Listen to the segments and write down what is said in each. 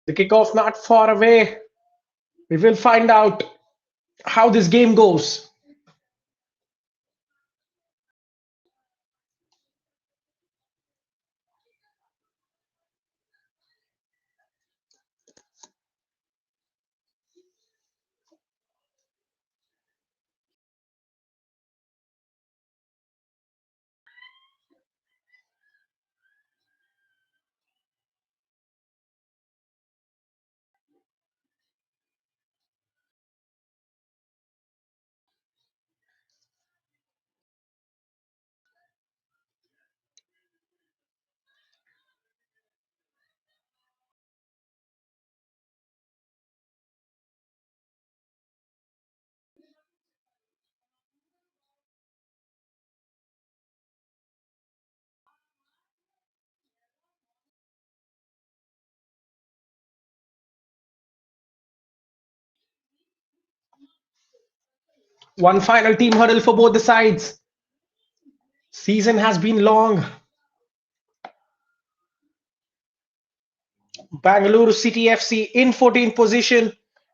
The kickoff not far away. We will find out how this game goes. One final team huddle for both the sides. Season has been long. Bangalore City FC in 14th position,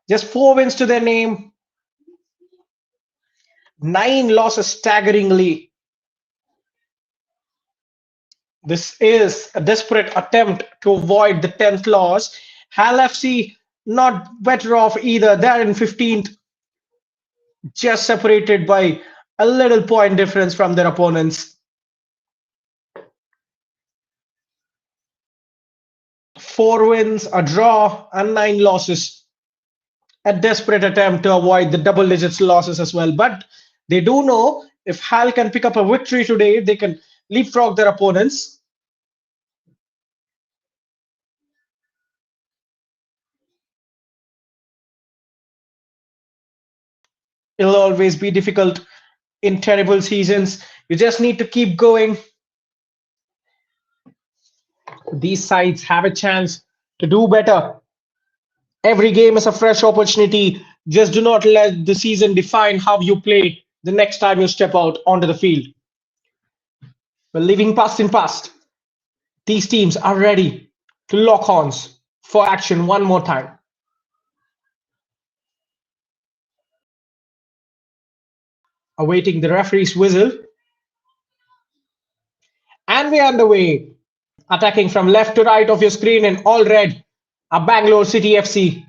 just 4 wins to their name, 9 losses staggeringly. This is a desperate attempt to avoid the 10th loss. Hal FC not better off either. They're in 15th, just separated by a little point difference from their opponents. 4 wins, a draw, and 9 losses. A desperate attempt to avoid the double digits losses as well. But they do know if Hal can pick up a victory today, they can leapfrog their opponents. It'll always be difficult in terrible seasons. You just need to keep going. These sides have a chance to do better. Every game is a fresh opportunity. Just do not let the season define how you play the next time you step out onto the field. But leaving past in past, these teams are ready to lock horns for action one more time. Awaiting the referee's whistle, and we're underway. Attacking from left to right of your screen in all red are Bangalore City FC.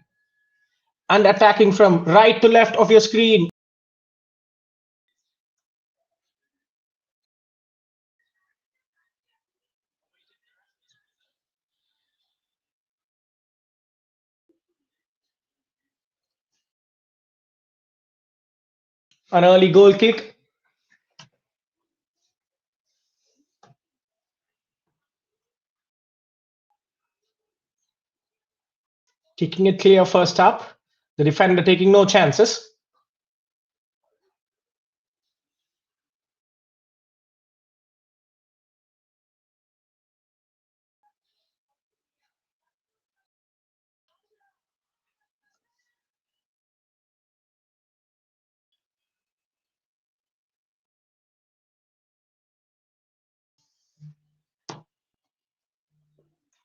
And attacking from right to left of your screen, an early goal kick. Kicking it clear first up. The defender taking no chances.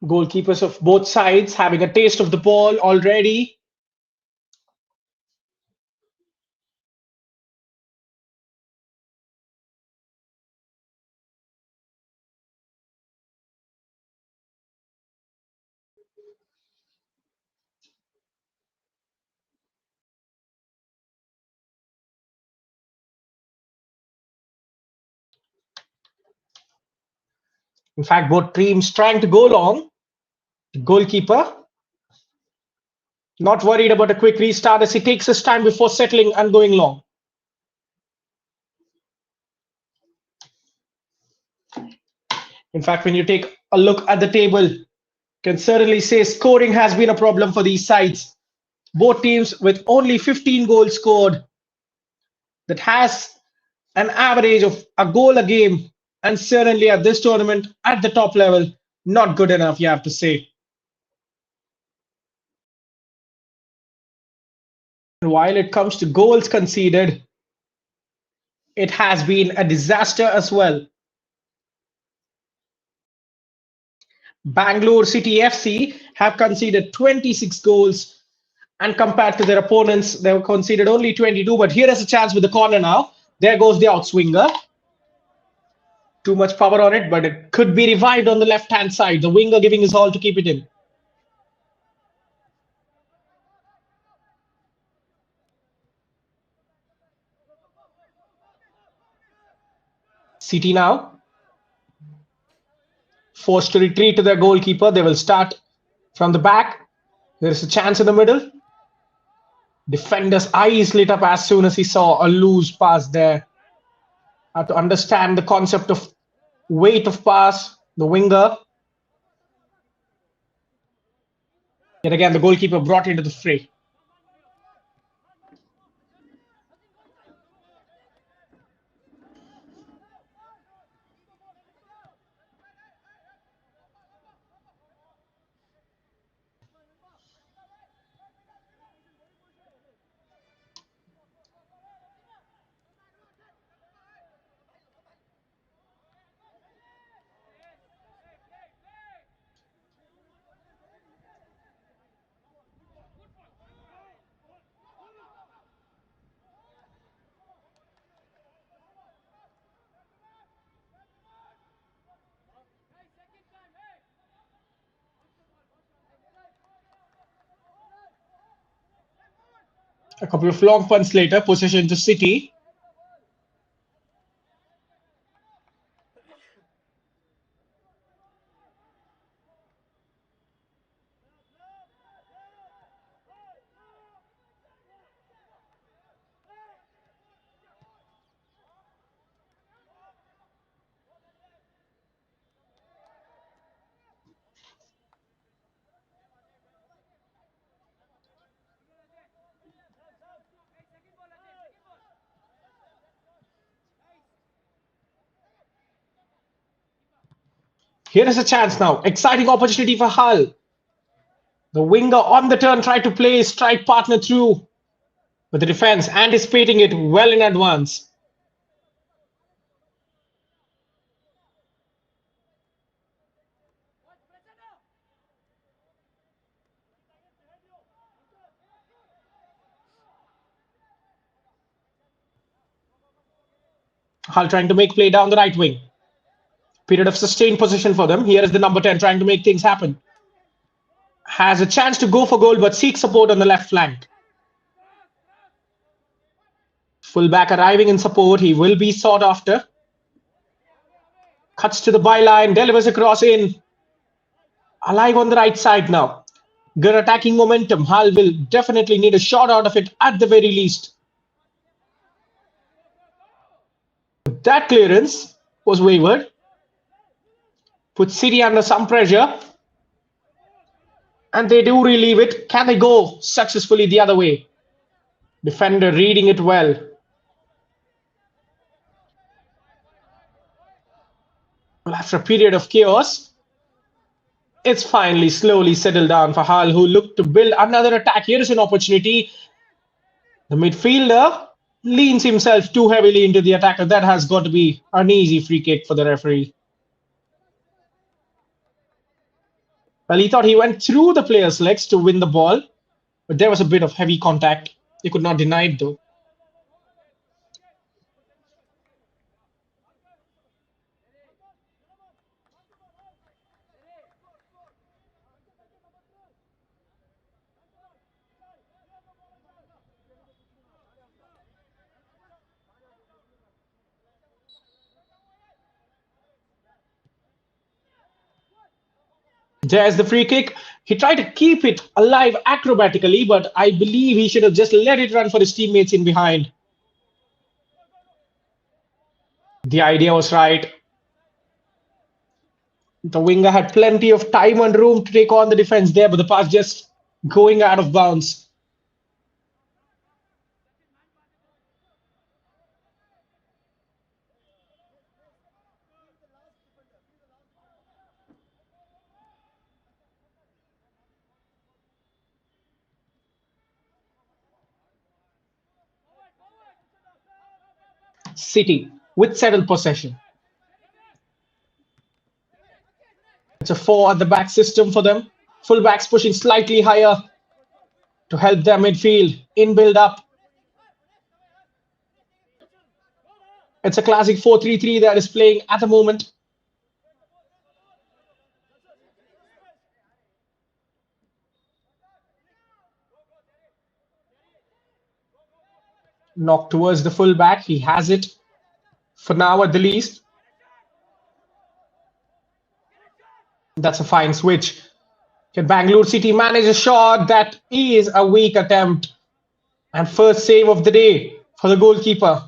Goalkeepers of both sides having a taste of the ball already. In fact, both teams trying to go long. The goalkeeper not worried about a quick restart as he takes his time before settling and going long. In fact, when you take a look at the table, can certainly say scoring has been a problem for these sides. Both teams with only 15 goals scored. That has an average of a goal a game, and certainly at this tournament at the top level, not good enough, you have to say. And while it comes to goals conceded, it has been a disaster as well. Bangalore City FC have conceded 26 goals, and compared to their opponents, they have conceded only 22. But here is a chance with the corner now. There goes the outswinger. Too much power on it, but it could be revived on the left-hand side. The winger giving his all to keep it in. City now forced to retreat to their goalkeeper. They will start from the back. There is a chance in the middle. Defender's eyes lit up as soon as he saw a loose pass there. Have to understand the concept of weight of pass. The winger. Yet again, the goalkeeper brought into the fray. A couple of long punts later, possession to City. Here is a chance now. Exciting opportunity for Hull. The winger on the turn tried to play his strike partner through, but the defense anticipating it well in advance. Hull trying to make play down the right wing. Period of sustained position for them. Here is the number 10 trying to make things happen. Has a chance to go for goal, but seeks support on the left flank. Fullback arriving in support. He will be sought after. Cuts to the byline, delivers a cross in. Alive on the right side now. Good attacking momentum. Hull will definitely need a shot out of it at the very least. That clearance was wavered. Put City under some pressure. And they do relieve it. Can they go successfully the other way? Defender reading it well. Well, after a period of chaos, it's finally slowly settled down for Hull, who look to build another attack. Here is an opportunity. The midfielder leans himself too heavily into the attacker. That has got to be an easy free kick for the referee. Well, he thought he went through the player's legs to win the ball, but there was a bit of heavy contact. He could not deny it, though. There's the free kick. He tried to keep it alive acrobatically, but I believe he should have just let it run for his teammates in behind. The idea was right. The winger had plenty of time and room to take on the defense there, but the pass just going out of bounds. City with settled possession. It's a four at the back system for them. Fullbacks pushing slightly higher to help their midfield in build up. It's a classic 4-3-3 that is playing at the moment. Knock towards the fullback. He has it for now at the least. That's a fine switch. Can Bangalore City manage a shot? That is a weak attempt. And first save of the day for the goalkeeper.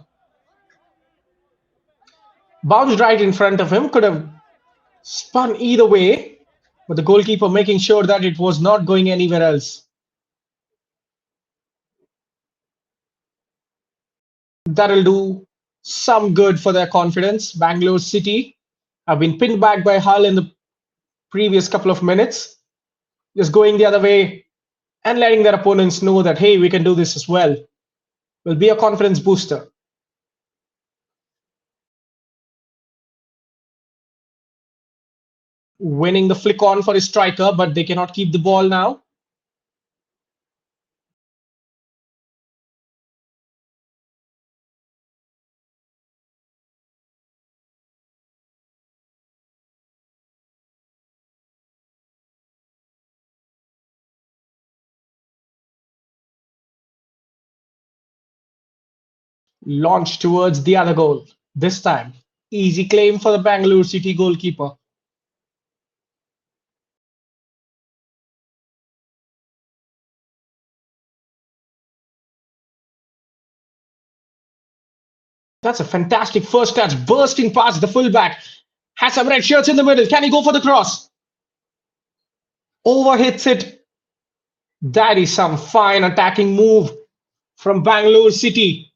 Bounced right in front of him. Could have spun either way. But the goalkeeper making sure that it was not going anywhere else. That'll do some good for their confidence. Bangalore City have been pinned back by Hull in the previous couple of minutes. Just going the other way and letting their opponents know that, hey, we can do this as well, will be a confidence booster. Winning the flick on for his striker, but they cannot keep the ball now. Launch towards the other goal. This time, easy claim for the Bangalore City goalkeeper. That's a fantastic first touch, bursting past the fullback. Has some red shirts in the middle. Can he go for the cross? Overhits it. That is some fine attacking move from Bangalore City.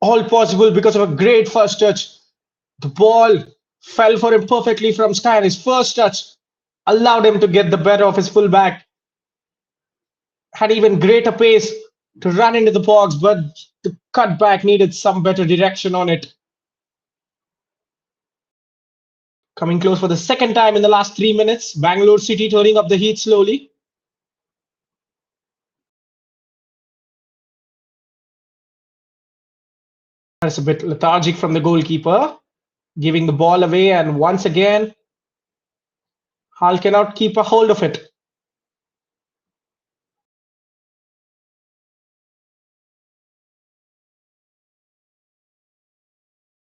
All possible because of a great first touch. The ball fell for him perfectly from Sky, and his first touch allowed him to get the better of his fullback. Had even greater pace to run into the box, but the cutback needed some better direction on it. Coming close for the second time in the last 3 minutes. Bangalore City turning up the heat slowly. That's a bit lethargic from the goalkeeper, giving the ball away, and once again, Hull cannot keep a hold of it.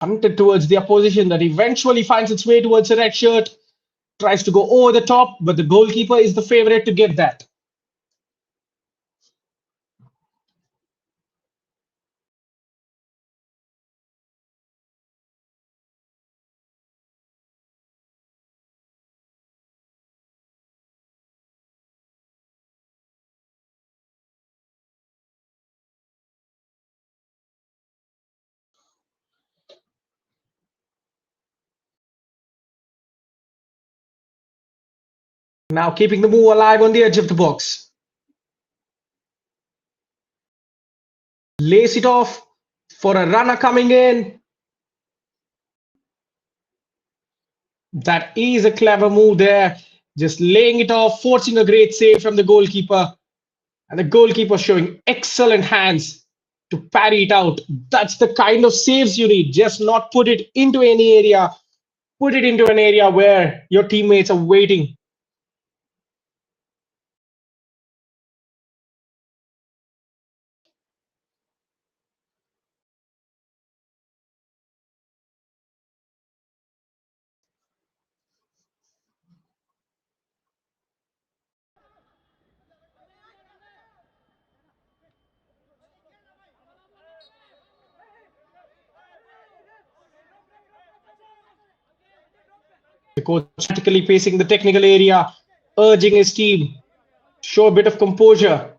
Hunted towards the opposition that eventually finds its way towards a red shirt, tries to go over the top, but the goalkeeper is the favorite to get that. Now keeping the move alive on the edge of the box. Lace it off for a runner coming in. That is a clever move there. Just laying it off, forcing a great save from the goalkeeper. And the goalkeeper showing excellent hands to parry it out. That's the kind of saves you need. Just not put it into any area. Put it into an area where your teammates are waiting. The coach practically pacing the technical area, urging his team to show a bit of composure.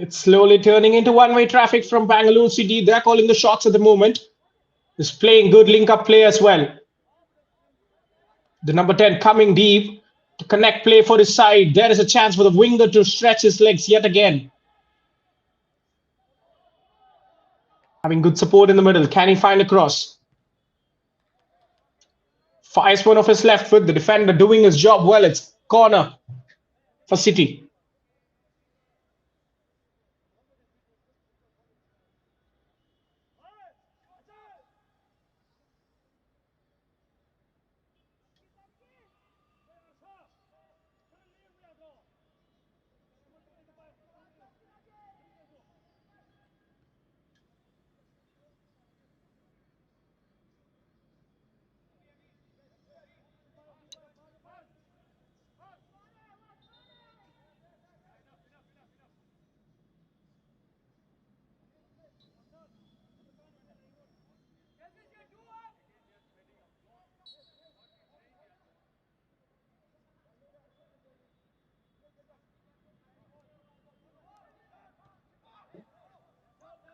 It's slowly turning into one-way traffic from Bangalore City. They're calling the shots at the moment. Is playing good link-up play as well. The number 10 coming deep to connect play for his side. There is a chance for the winger to stretch his legs yet again. Having good support in the middle. Can he find a cross? Fires one of his left foot. The defender doing his job well. It's corner for City.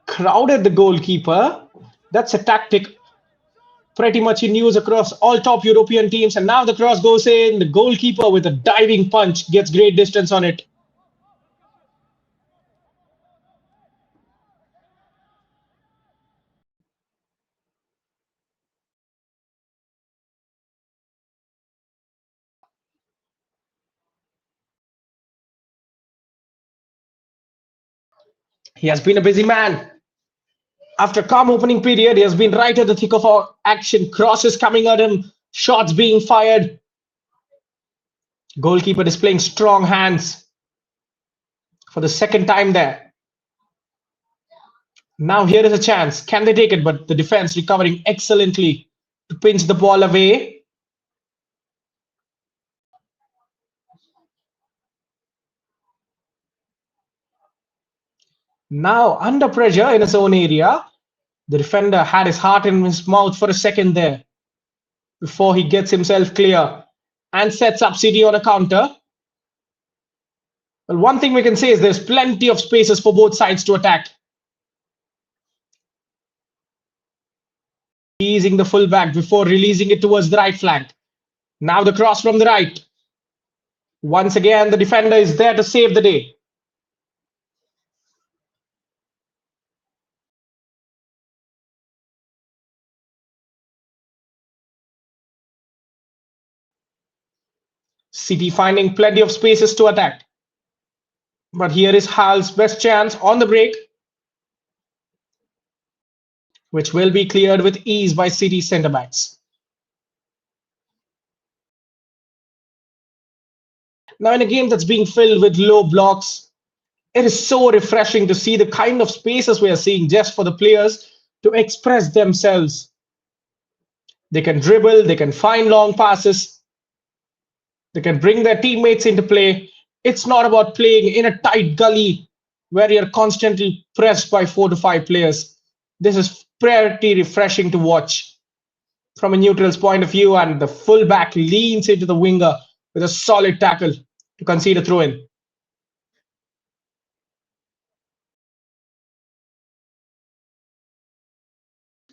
Crowded the goalkeeper. That's a tactic pretty much in use across all top European teams. And now the cross goes in. The goalkeeper with a diving punch gets great distance on it. He has been a busy man. After a calm opening period, he has been right at the thick of our action. Crosses coming at him, shots being fired. Goalkeeper displaying strong hands for the second time there. Now here is a chance. Can they take it? But the defense recovering excellently to pinch the ball away. Now under pressure in his own area. The defender had his heart in his mouth for a second there before he gets himself clear and sets up City on a counter. Well, one thing we can say is there's plenty of spaces for both sides to attack. Easing the fullback before releasing it towards the right flank. Now the cross from the right. Once again, the defender is there to save the day. City finding plenty of spaces to attack. But here is Hal's best chance on the break, which will be cleared with ease by City centre backs. Now, in a game that's being filled with low blocks, it is so refreshing to see the kind of spaces we are seeing just for the players to express themselves. They can dribble, they can find long passes, they can bring their teammates into play. It's not about playing in a tight gully where you're constantly pressed by 4 to 5 players. This is pretty refreshing to watch from a neutral's point of view, and the fullback leans into the winger with a solid tackle to concede a throw in.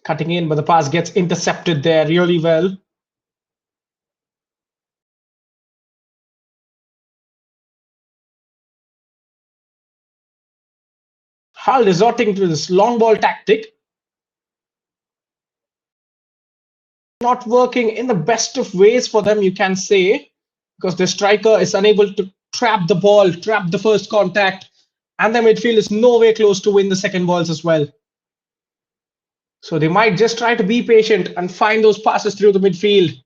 Cutting in, but the pass gets intercepted there really well. Hull resorting to this long ball tactic, not working in the best of ways for them, you can say, because the striker is unable to trap the ball, trap the first contact, and the midfield is nowhere close to win the second balls as well. So they might just try to be patient and find those passes through the midfield.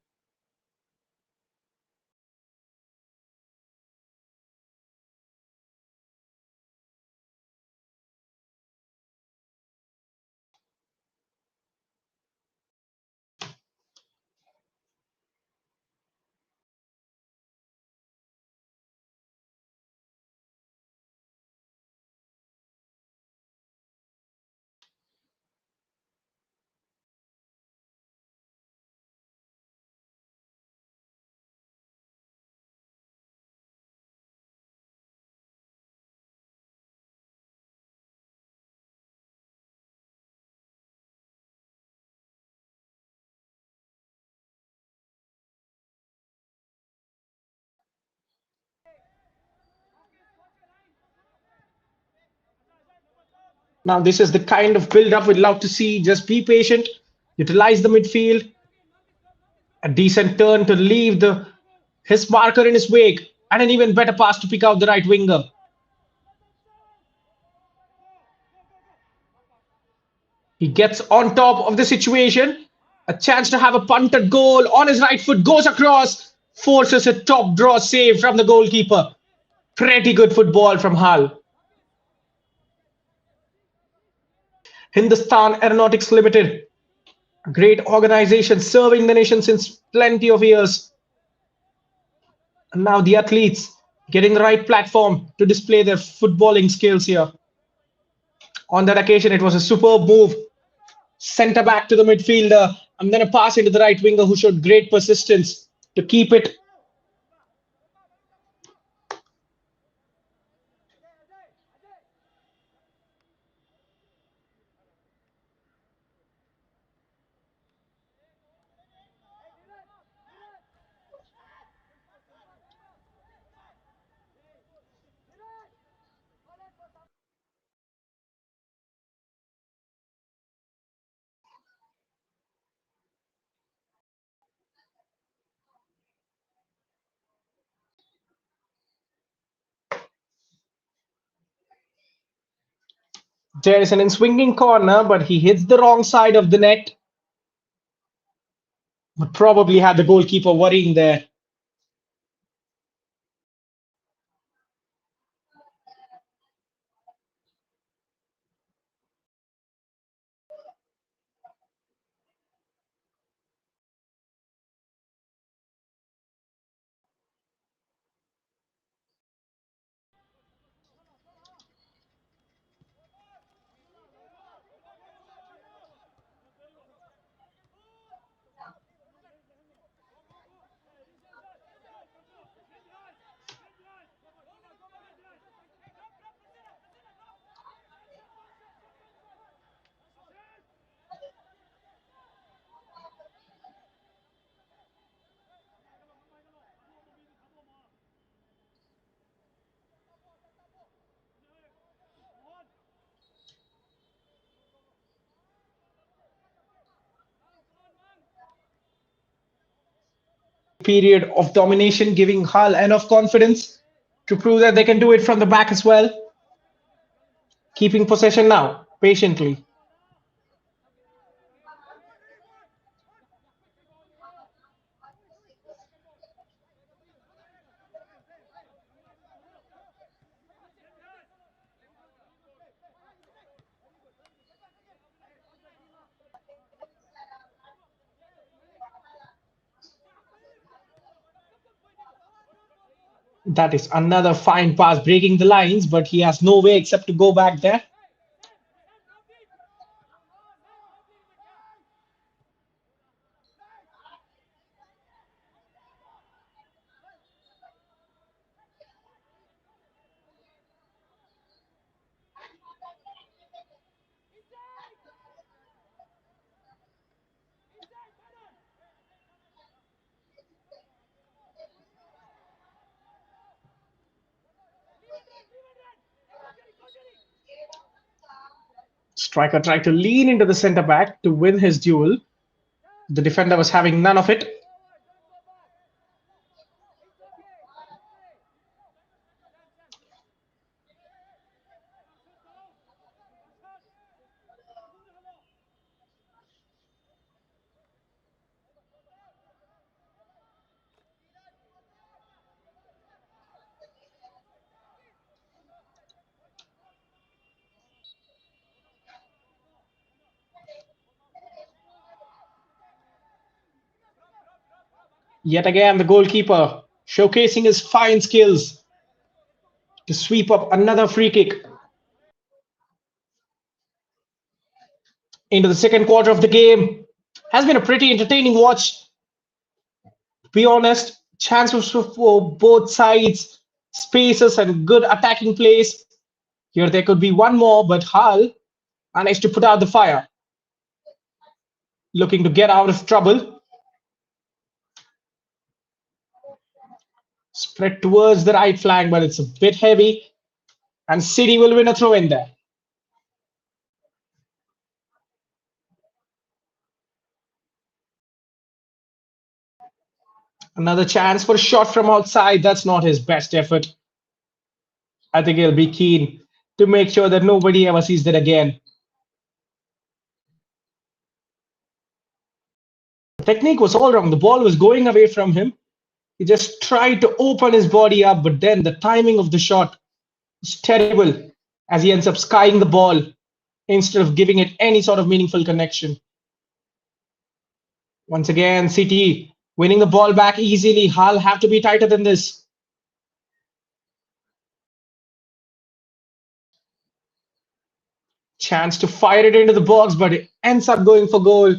Now, this is the kind of build up we'd love to see. Just be patient, utilize the midfield, a decent turn to leave his marker in his wake, and an even better pass to pick out the right winger. He gets on top of the situation. A chance to have a punted goal on his right foot, goes across, forces a top draw save from the goalkeeper. Pretty good football from Hull. Hindustan Aeronautics Limited, a great organization serving the nation since plenty of years. And now the athletes getting the right platform to display their footballing skills here. On that occasion, it was a superb move. Centre back to the midfielder, and then a pass into the right winger who showed great persistence to keep it. There is an in-swinging corner, but he hits the wrong side of the net. But probably had the goalkeeper worrying there. Period of domination, giving Hull enough confidence to prove that they can do it from the back as well. Keeping possession now, patiently. That is another fine pass breaking the lines, but he has no way except to go back there. Striker tried to lean into the centre back to win his duel. The defender was having none of it. Yet again, the goalkeeper showcasing his fine skills to sweep up another free kick into the second quarter of the game. Has been a pretty entertaining watch, to be honest. Chances for both sides, spaces, and good attacking plays. Here there could be one more, but Hull managed to put out the fire, looking to get out of trouble. Spread towards the right flank, but it's a bit heavy, and City will win a throw in there. Another chance for a shot from outside. That's not his best effort. I think he'll be keen to make sure that nobody ever sees that again. The technique was all wrong. The ball was going away from him. He just tried to open his body up, but then the timing of the shot is terrible as he ends up skying the ball instead of giving it any sort of meaningful connection. Once again, City winning the ball back easily. Hull have to be tighter than this. Chance to fire it into the box, but it ends up going for goal,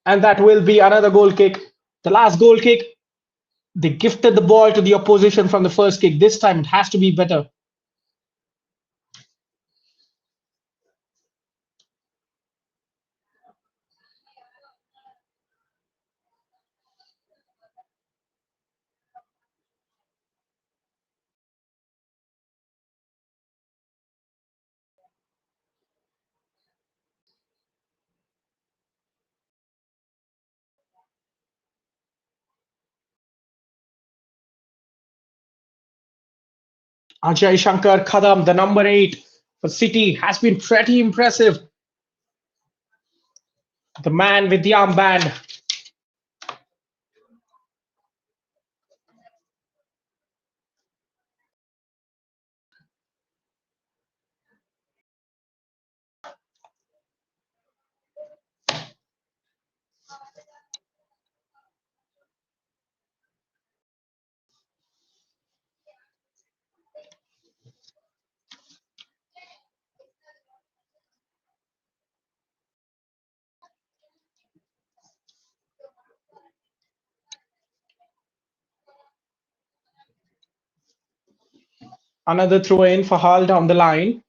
and that will be another goal kick. The last goal kick, they gifted the ball to the opposition from the first kick. This time it has to be better. Ajay Shankar Kadam, the number 8 for City, has been pretty impressive. The man with the armband. Another throw in for Hull down the line.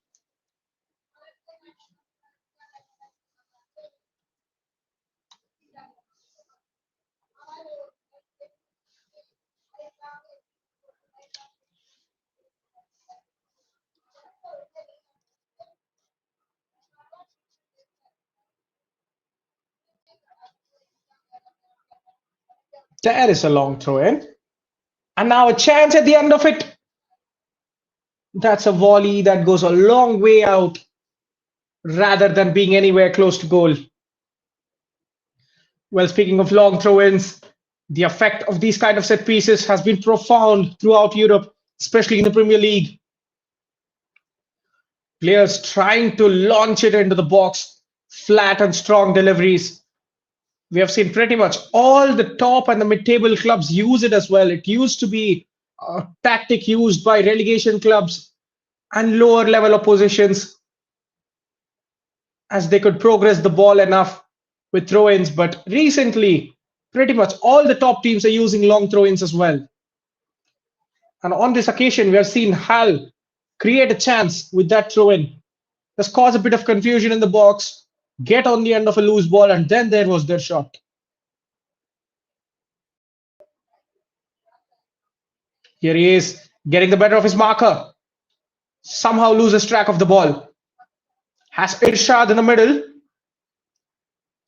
There is a long throw in. And now a chance at the end of it. That's a volley that goes a long way out rather than being anywhere close to goal. Well, speaking of long throw ins, the effect of these kind of set pieces has been profound throughout Europe, especially in the Premier League. Players trying to launch it into the box, flat and strong deliveries. We have seen pretty much all the top and the mid-table clubs use it as well. It used to be a tactic used by relegation clubs and lower level oppositions as they could progress the ball enough with throw-ins. But recently, pretty much all the top teams are using long throw-ins as well. And on this occasion, we have seen Hull create a chance with that throw-in. Just cause a bit of confusion in the box, get on the end of a loose ball, and then there was their shot. Here he is, getting the better of his marker. Somehow loses track of the ball. Has Irshad in the middle.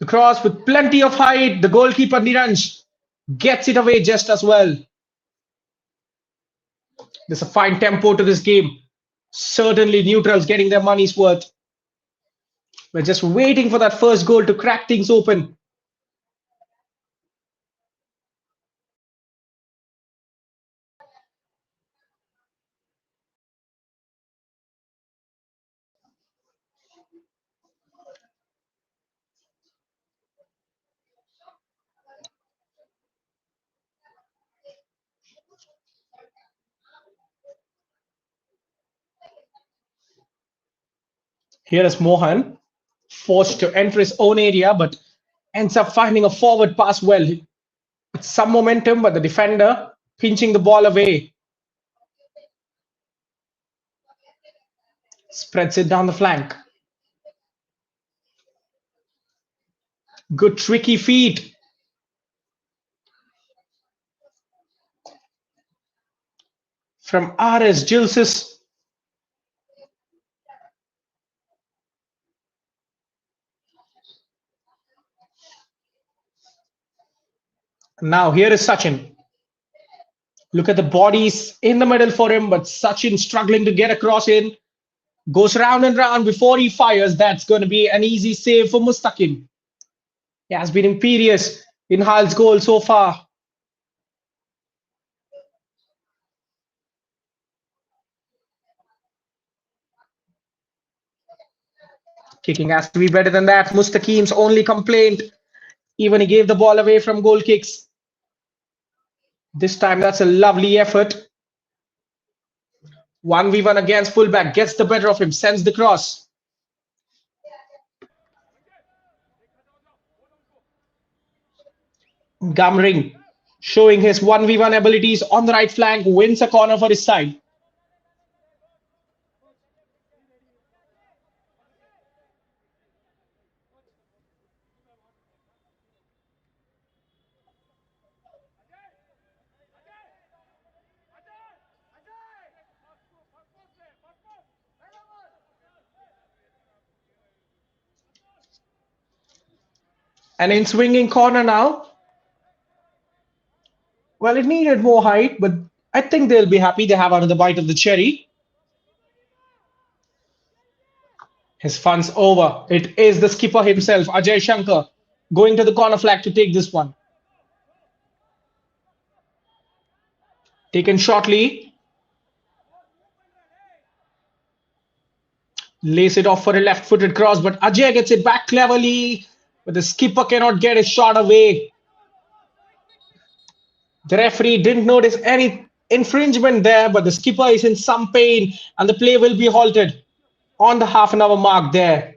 The cross with plenty of height. The goalkeeper Niranj gets it away just as well. There's a fine tempo to this game. Certainly, neutrals getting their money's worth. We're just waiting for that first goal to crack things open. Here is Mohan, forced to enter his own area, but ends up finding a forward pass well. It's some momentum, but the defender pinching the ball away. Spreads it down the flank. Good tricky feet. From RS Gilsis. Now here is Sachin. Look at the bodies in the middle for him, but Sachin struggling to get across in. Goes round and round before he fires. That's going to be an easy save for Mustaqim. He has been imperious in Hal's goal so far. Kicking has to be better than that. Mustaqim's only complaint. Even he gave the ball away from goal kicks. This time, that's a lovely effort. 1v1 against fullback. Gets the better of him. Sends the cross. Gamring showing his 1v1 abilities on the right flank. Wins a corner for his side. And in swinging corner now, well, it needed more height, but I think they'll be happy. They have another bite of the cherry. His fun's over. It is the skipper himself, Ajay Shankar, going to the corner flag to take this one. Taken shortly. Lace it off for a left footed cross, but Ajay gets it back cleverly. But the skipper cannot get his shot away. The referee didn't notice any infringement there, but the skipper is in some pain and the play will be halted on the half an hour mark there.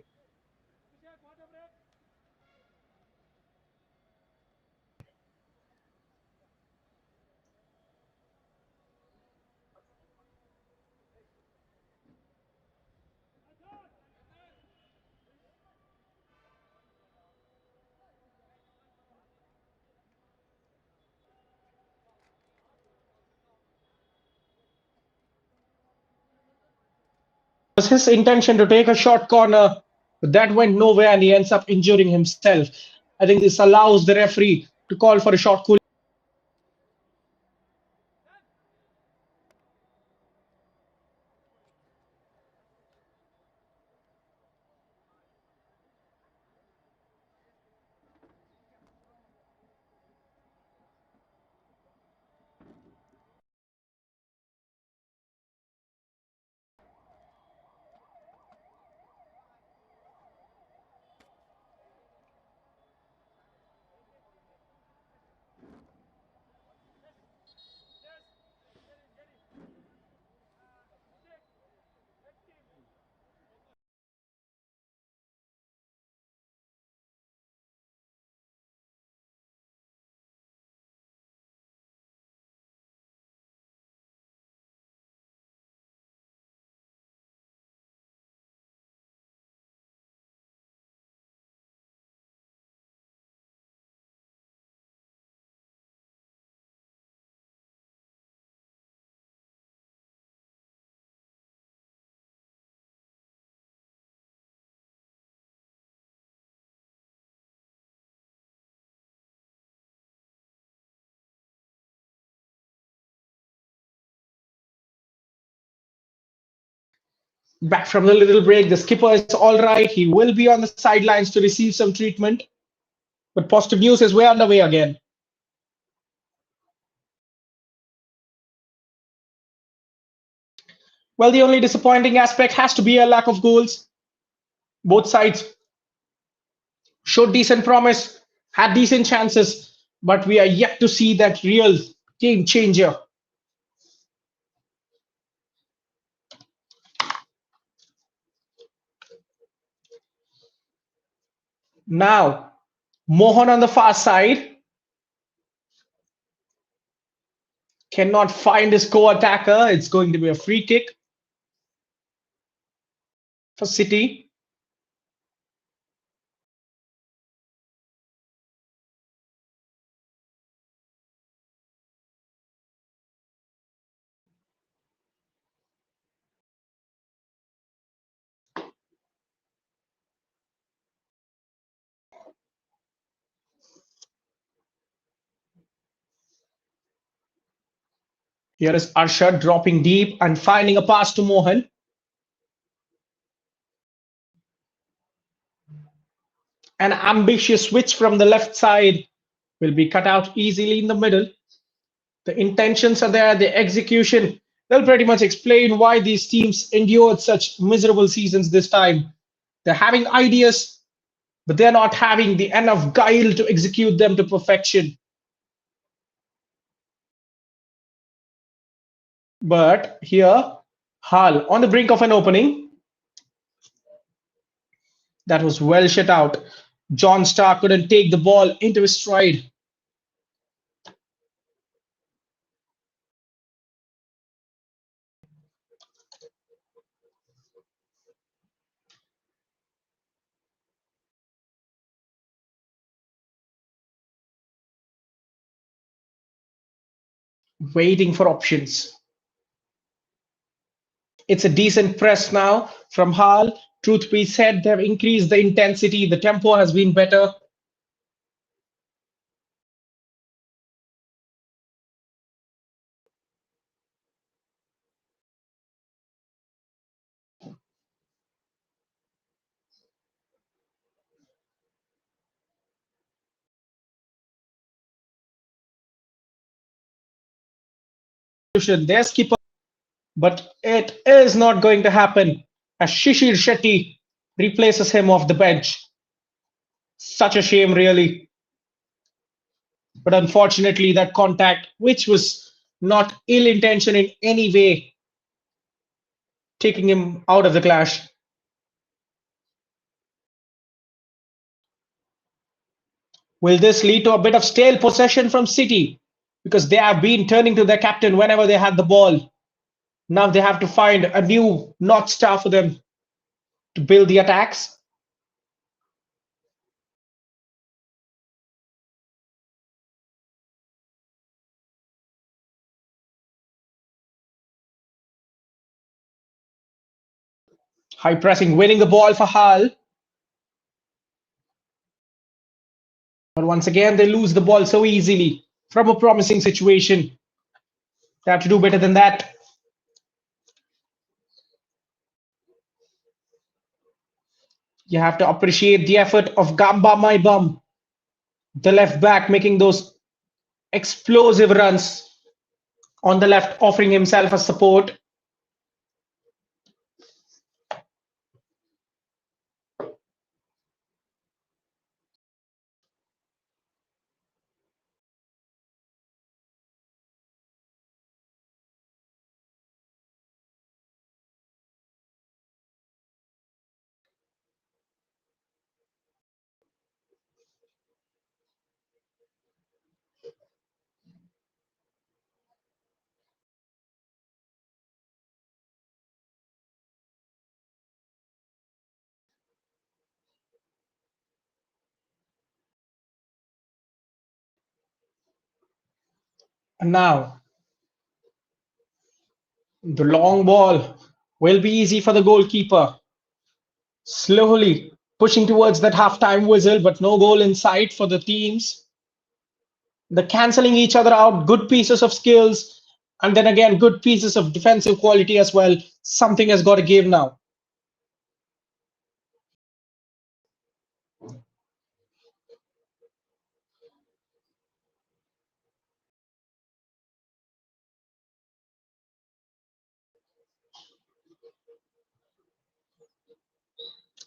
It was his intention to take a short corner, but that went nowhere and he ends up injuring himself. I think this allows the referee to call for a short cool. Back from the little break, the skipper is all right. He will be on the sidelines to receive some treatment. But positive news is we're underway again. Well, the only disappointing aspect has to be a lack of goals. Both sides showed decent promise, had decent chances, but we are yet to see that real game changer. Now, Mohan on the far side cannot find his co-attacker. It's going to be a free kick for City. Here is Arshad dropping deep and finding a pass to Mohan. An ambitious switch from the left side will be cut out easily in the middle. The intentions are there, the execution. They'll pretty much explain why these teams endured such miserable seasons this time. They're having ideas, but they're not having the enough guile to execute them to perfection. But here, Hull on the brink of an opening that was well shut out. John Stark couldn't take the ball into his stride. Waiting for options. It's a decent press now from Hull. Truth be said, they've increased the intensity. The tempo has been better. Their skipper, but it is not going to happen as Shishir Shetty replaces him off the bench. Such a shame, really. But unfortunately, that contact, which was not ill intention in any way, taking him out of the clash. Will this lead to a bit of stale possession from City? Because they have been turning to their captain whenever they had the ball. Now they have to find a new North Star for them to build the attacks. High pressing, winning the ball for Hull. But once again, they lose the ball so easily from a promising situation. They have to do better than that. You have to appreciate the effort of Gamba Maibam, the left back, making those explosive runs on the left, offering himself as support. And now, the long ball will be easy for the goalkeeper. Slowly pushing towards that halftime whistle, but no goal in sight for the teams. The cancelling each other out, good pieces of skills, and then again, good pieces of defensive quality as well. Something has got to give now.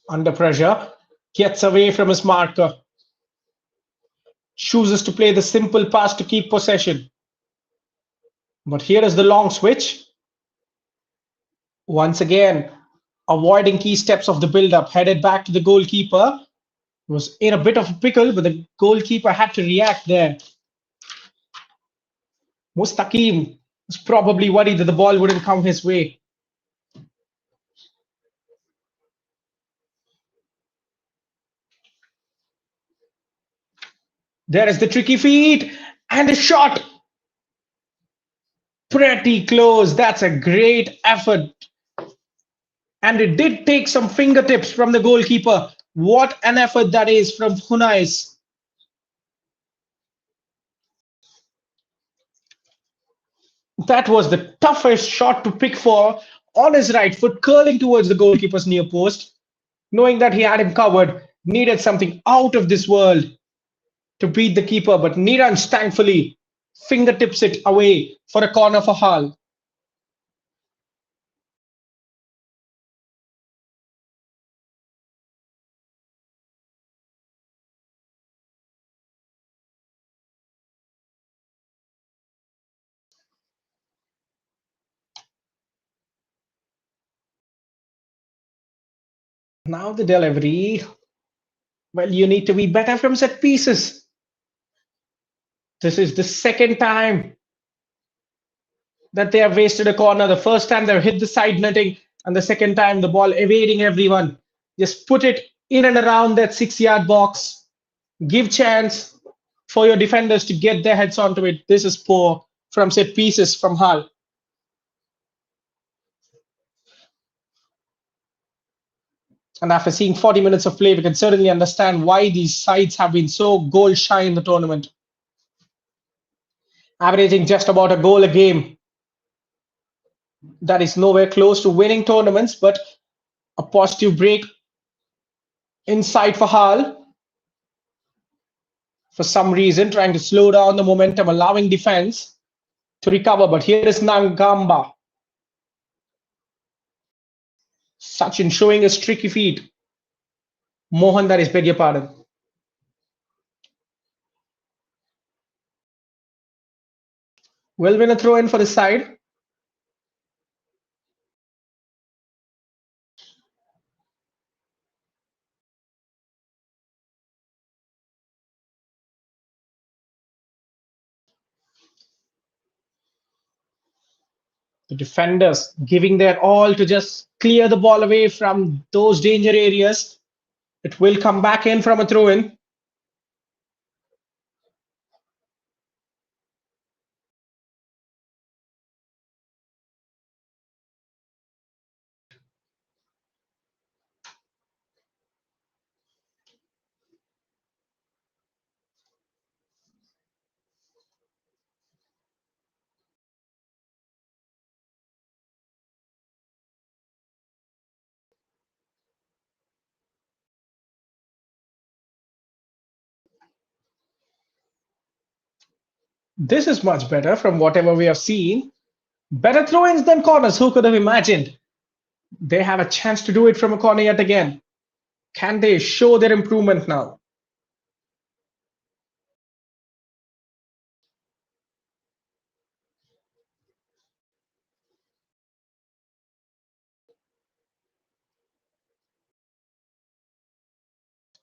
Under pressure, gets away from his marker, chooses to play the simple pass to keep possession. But here is the long switch. Once again, avoiding key steps of the build-up, headed back to the goalkeeper. Was in a bit of a pickle, but the goalkeeper had to react there. Mustaqim was probably worried that the ball wouldn't come his way. There is the tricky feed and a shot. Pretty close. That's a great effort. And it did take some fingertips from the goalkeeper. What an effort that is from Hunais. That was the toughest shot to pick for, on his right foot, curling towards the goalkeeper's near post, knowing that he had him covered, needed something out of this world to beat the keeper, but Niranj thankfully fingertips it away for a corner for Hull. Now the delivery. Well, you need to be better from set pieces. This is the second time that they have wasted a corner. The first time they've hit the side netting, and the second time the ball evading everyone. Just put it in and around that 6 yard box. Give chance for your defenders to get their heads onto it. This is poor from set pieces from Hull. And after seeing 40 minutes of play, we can certainly understand why these sides have been so goal shy in the tournament. Averaging just about a goal a game. That is nowhere close to winning tournaments, but a positive break inside for Hull. For some reason, trying to slow down the momentum, allowing defense to recover. But here is Nangamba. Sachin showing a tricky feet. Mohan, that is, beg your pardon. Will win a throw in for the side. The defenders giving their all to just clear the ball away from those danger areas. It will come back in from a throw in. This is much better from whatever we have seen. Better throw ins than corners. Who could have imagined? They have a chance to do it from a corner yet again. Can they show their improvement now?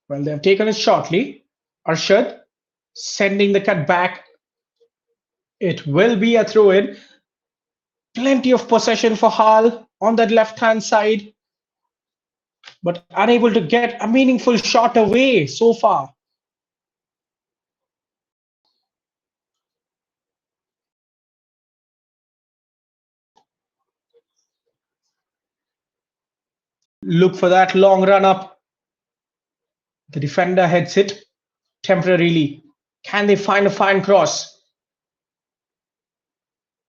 Well, they have taken it shortly. Arshad sending the cut back. It will be a throw in. Plenty of possession for Hall on that left hand side, but unable to get a meaningful shot away so far. Look for that long run up. The defender heads it temporarily. Can they find a fine cross?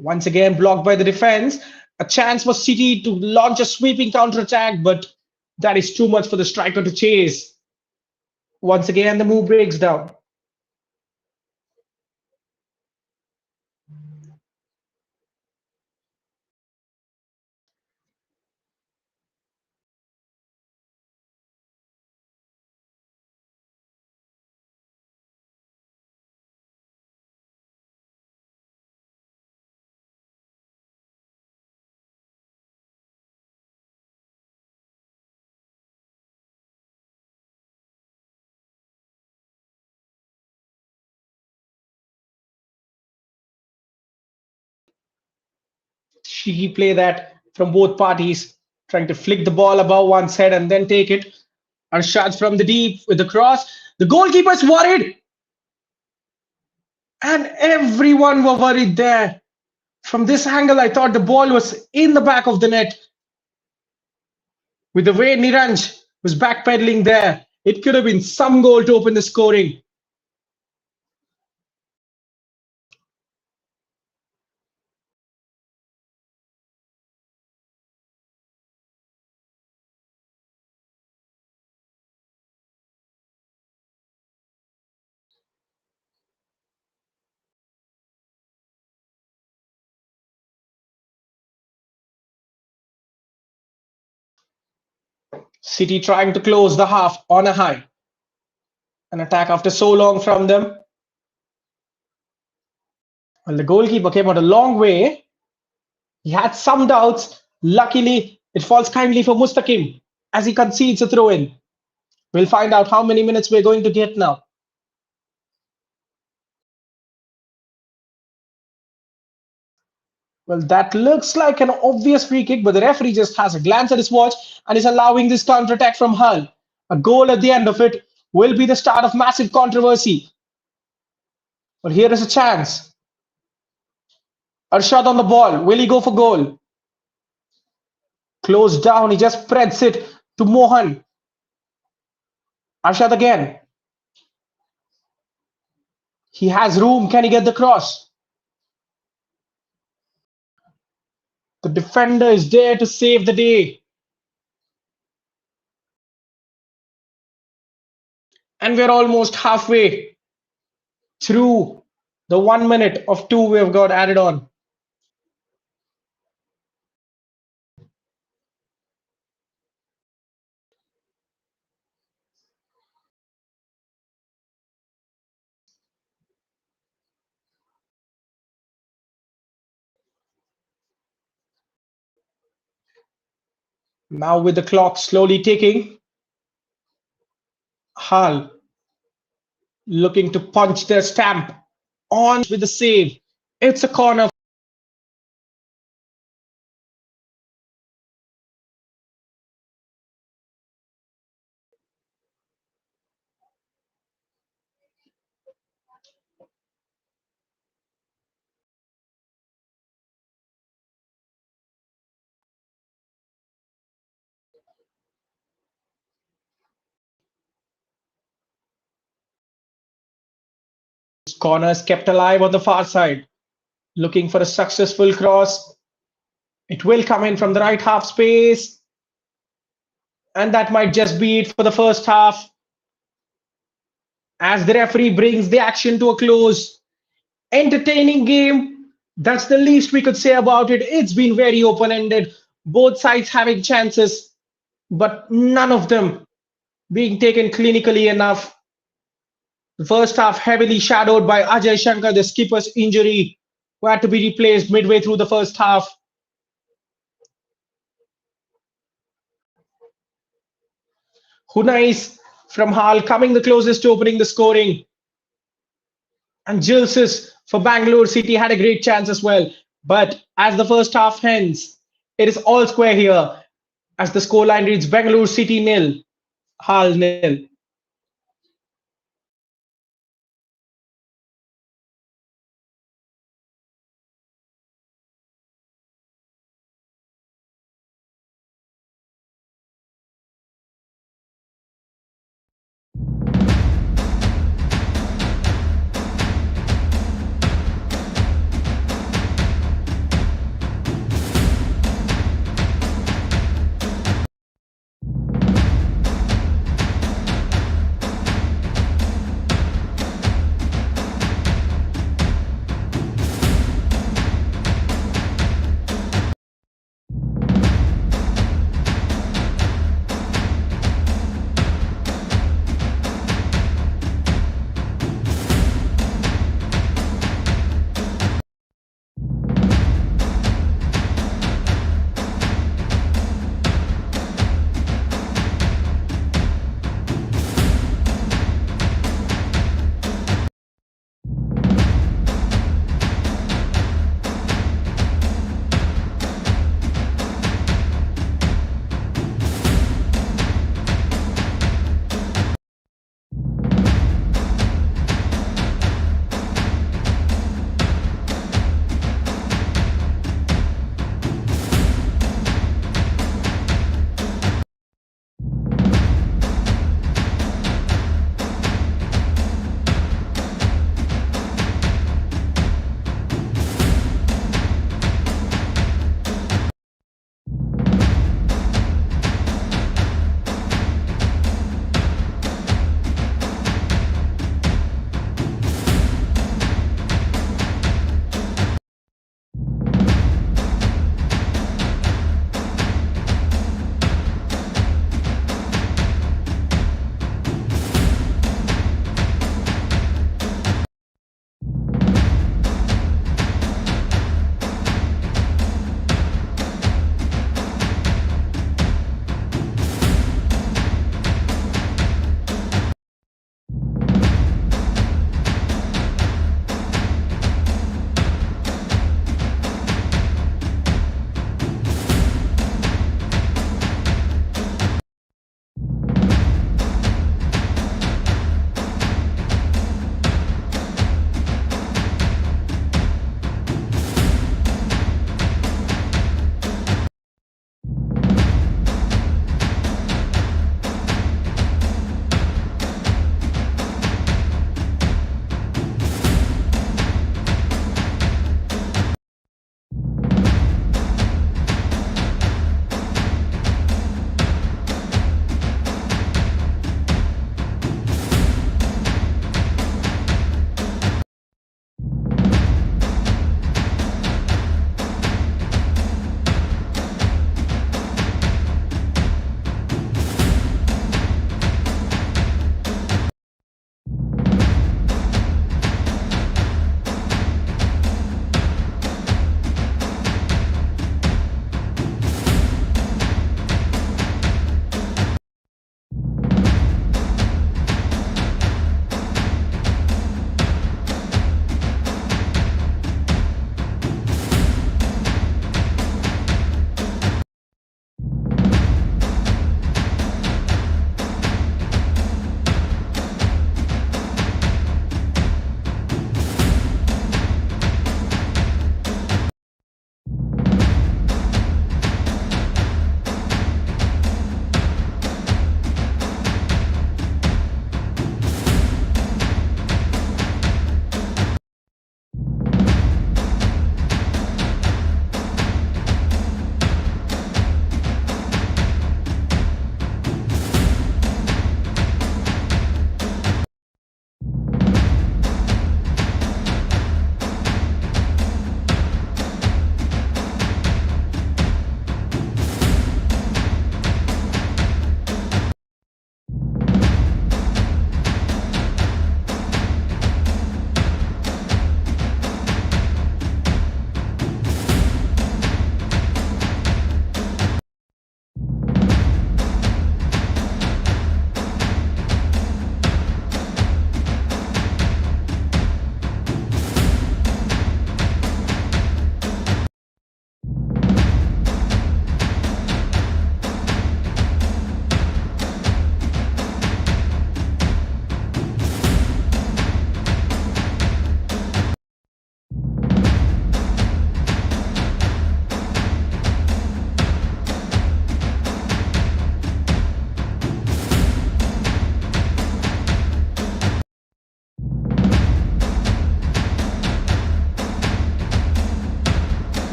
Once again, blocked by the defense. A chance for City to launch a sweeping counter attack, but that is too much for the striker to chase. Once again, the move breaks down. Cheeky play that from both parties, trying to flick the ball above one's head and then take it. Arshad from the deep with the cross. The goalkeeper's worried, and everyone were worried there. From this angle, I thought the ball was in the back of the net. With the way Niranj was backpedaling there, it could have been some goal to open the scoring. City trying to close the half on a high. An attack after so long from them. Well, the goalkeeper came out a long way. He had some doubts. Luckily, it falls kindly for Mustaqim as he concedes a throw in. We'll find out how many minutes we're going to get now. Well, that looks like an obvious free kick, but the referee just has a glance at his watch and is allowing this counter attack from Hull. A goal at the end of it will be the start of massive controversy. But here is a chance. Arshad on the ball. Will he go for goal? Closed down. He just spreads it to Mohan. Arshad again. He has room. Can he get the cross? The defender is there to save the day. And we're almost halfway through the 1 minute of two we've got added on. Now with the clock slowly ticking, Hull looking to punch their stamp on with the save. It's a corner. Corners kept alive on the far side, looking for a successful cross. It will come in from the right half space, and that might just be it for the first half. As the referee brings the action to a close, entertaining game. That's the least we could say about it. It's been very open ended, both sides having chances, but none of them being taken clinically enough. The first half heavily shadowed by Ajay Shankar, the skipper's injury, who had to be replaced midway through the first half. Hunais from Hal coming the closest to opening the scoring. And Gilsis for Bangalore City had a great chance as well. But as the first half ends, it is all square here as the scoreline reads Bangalore City nil, Hal nil.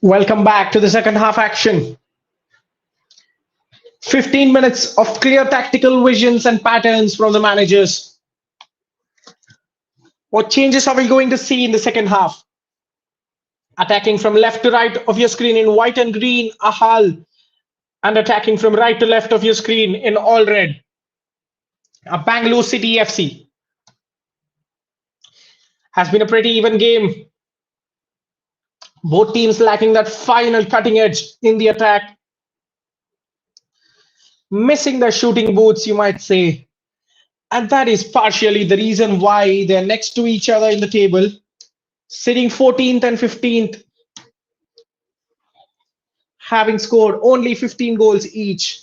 Welcome back to the second half action. 15 minutes of clear tactical visions and patterns from the managers. What changes are we going to see in the second half? Attacking from left to right of your screen in white and green, Ahal, and attacking from right to left of your screen in all red, a Bangalore City FC. Has been a pretty even game. Both teams lacking that final cutting edge in the attack, missing their shooting boots, you might say. And that is partially the reason why they're next to each other in the table, sitting 14th and 15th, having scored only 15 goals each.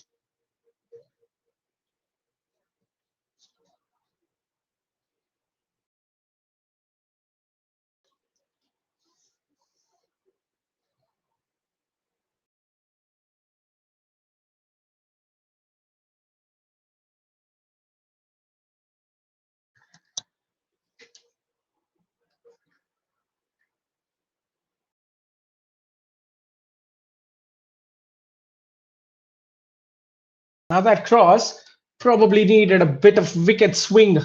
Now, that cross probably needed a bit of wicked swing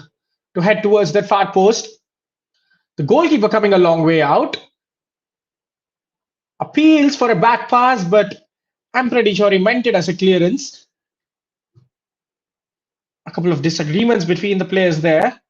to head towards that far post. The goalkeeper coming a long way out, appeals for a back pass, but I'm pretty sure he meant it as a clearance. A couple of disagreements between the players there.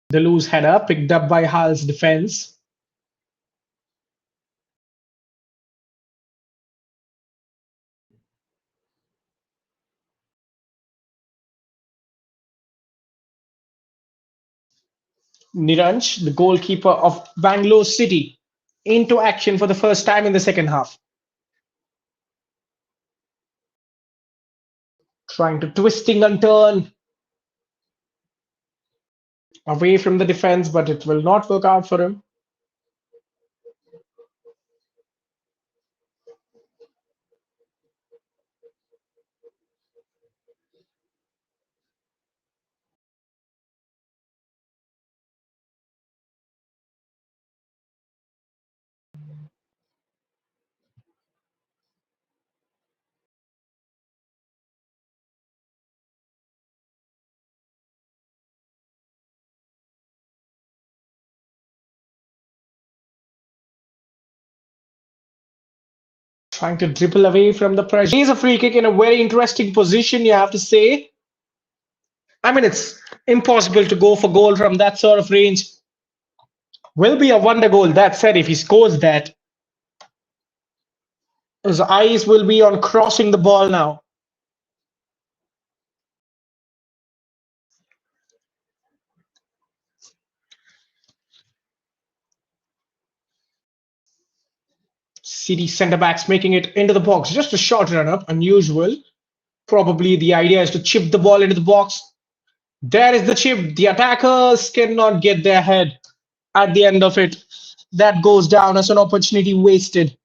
The loose header picked up by Hull's defense. Niranj, the goalkeeper of Bangalore City, into action for the first time in the second half. Trying to twisting and turn away from the defense, but it will not work out for him. Trying to dribble away from the pressure. He's a free kick in a very interesting position, you have to say. I mean, it's impossible to go for goal from that sort of range. Will be a wonder goal. That said, if he scores that, his eyes will be on crossing the ball now. City centre backs making it into the box. Just a short run up, unusual. Probably the idea is to chip the ball into the box. There is the chip. The attackers cannot get their head at the end of it. That goes down as an opportunity wasted.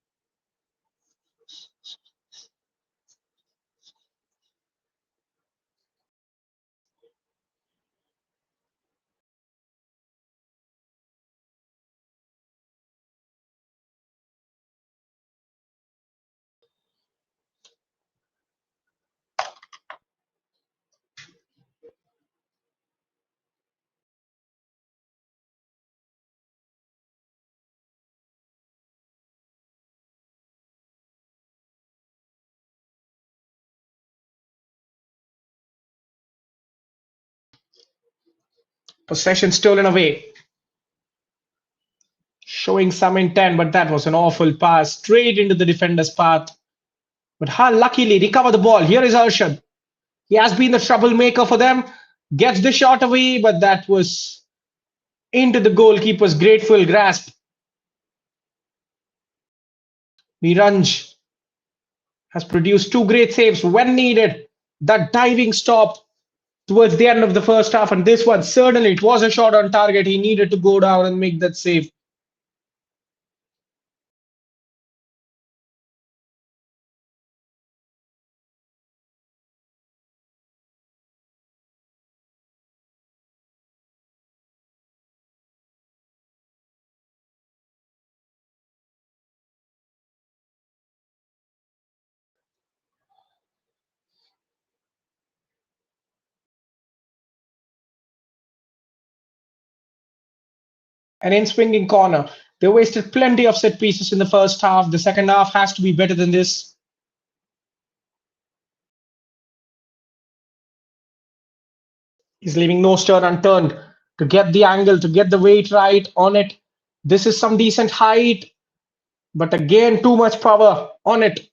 Possession stolen away. Showing some intent, but that was an awful pass straight into the defender's path. But Hull luckily recover the ball. Here is Arshad. He has been the troublemaker for them. Gets the shot away, but that was into the goalkeeper's grateful grasp. Miranj has produced two great saves when needed. That diving stop towards the end of the first half, and this one certainly it was a shot on target. He needed to go down and make that save. An in swinging corner. They wasted plenty of set pieces in the first half. The second half has to be better than this. He's leaving no stone unturned to get the angle, to get the weight right on it. This is some decent height, but again, too much power on it.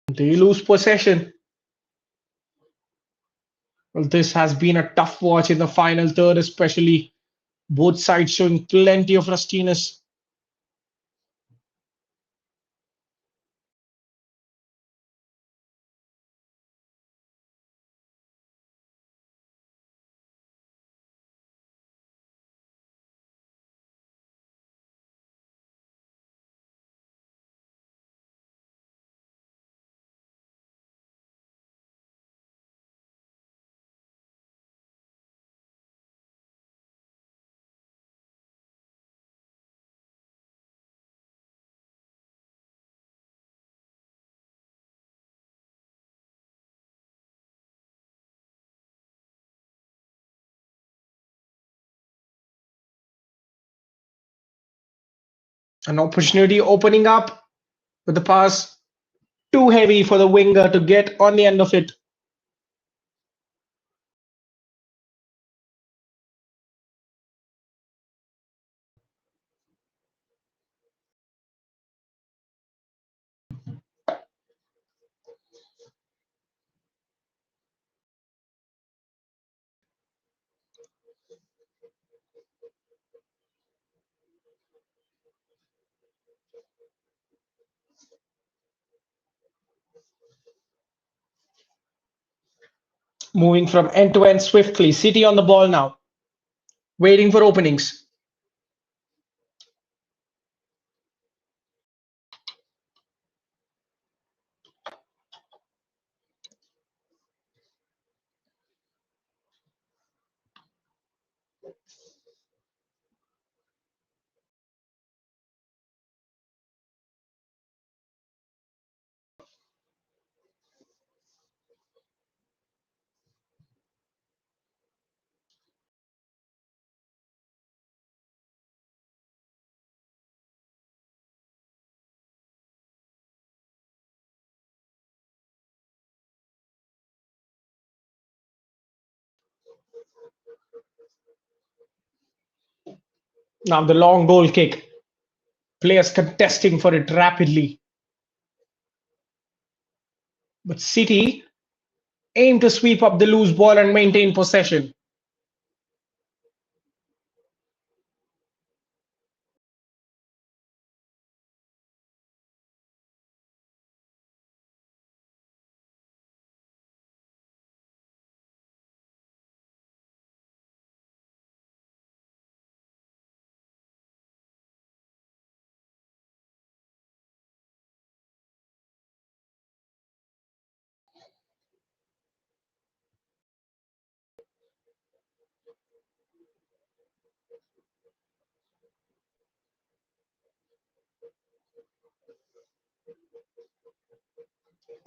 They lose possession. Well, this has been a tough watch in the final third, especially both sides showing plenty of rustiness. An opportunity opening up with the pass too heavy for the winger to get on the end of it. Moving from end to end swiftly. City on the ball now, waiting for openings. Now the long goal kick. Players contesting for it rapidly. But City aim to sweep up the loose ball and maintain possession.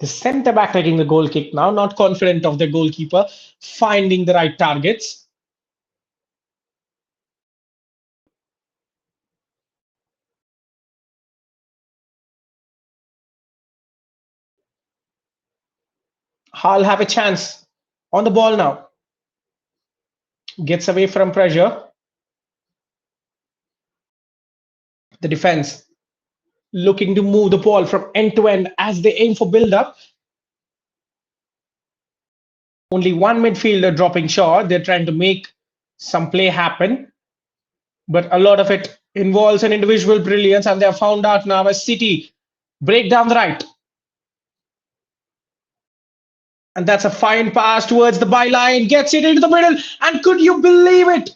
The centre back taking the goal kick now, not confident of the goalkeeper finding the right targets. Hull have a chance on the ball now. Gets away from pressure. The defense looking to move the ball from end to end as they aim for build up. Only one midfielder dropping short. They're trying to make some play happen, but a lot of it involves an individual brilliance, and they're found out now as City break down the right. And that's a fine pass towards the byline, gets it into the middle, and could you believe it?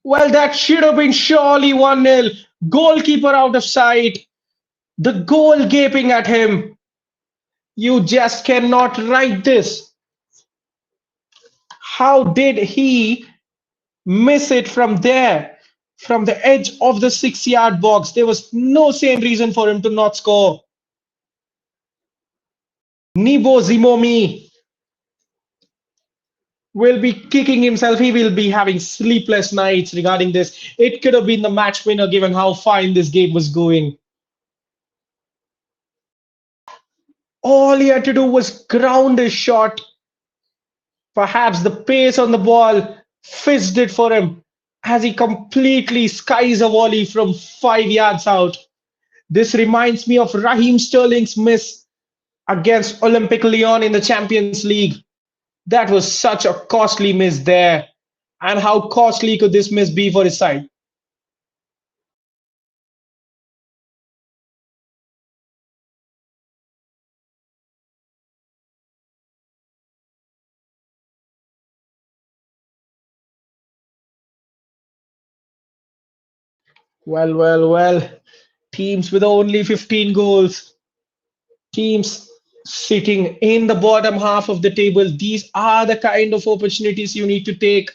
Well, that should have been surely 1-0. Goalkeeper out of sight, the goal gaping at him. You just cannot write this. How did he miss it from there? From the edge of the 6 yard box. There was no same reason for him to not score. Nibo Zimomi will be kicking himself. He will be having sleepless nights regarding this. It could have been the match winner given how fine this game was going. All he had to do was ground his shot. Perhaps the pace on the ball fizzed it for him as he completely skies a volley from 5 yards out. This reminds me of Raheem Sterling's miss against Olympic Lyon in the Champions League. That was such a costly miss there. And how costly could this miss be for his side? Well. Teams with only 15 goals, teams sitting in the bottom half of the table. These are the kind of opportunities you need to take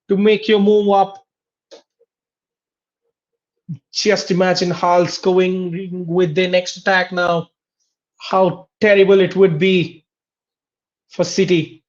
to make your move up. Just imagine Hull's going with their next attack now. How terrible it would be for City.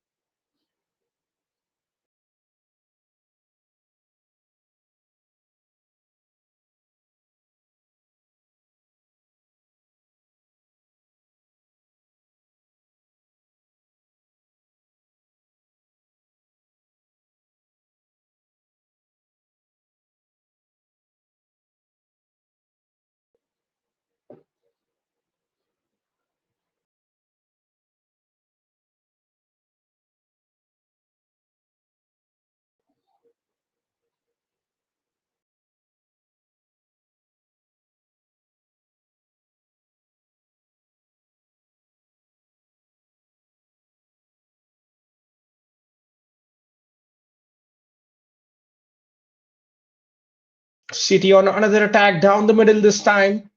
City on another attack down the middle this time.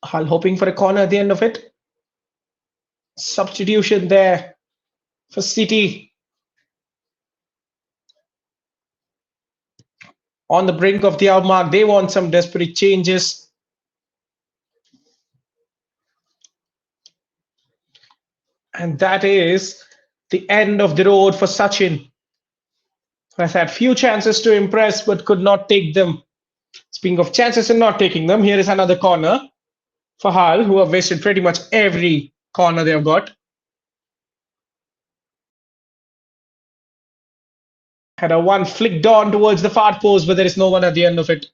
Hull hoping for a corner at the end of it. Substitution there for City on the brink of the hour mark. They want some desperate changes. And that is the end of the road for Sachin, who has had few chances to impress but could not take them. Speaking of chances and not taking them, here is another corner for Hull, who have wasted pretty much every corner they've got. Had a one flicked on towards the far post, but there is no one at the end of it.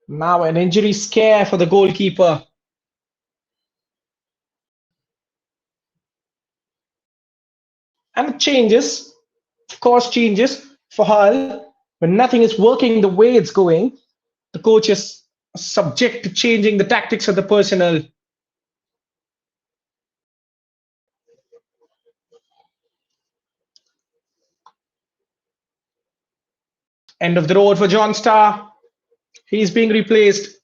Now an injury scare for the goalkeeper. And it changes, of course, changes for Hull. When nothing is working the way it's going, the coach is subject to changing the tactics of the personnel. End of the road for John Starr. He's being replaced.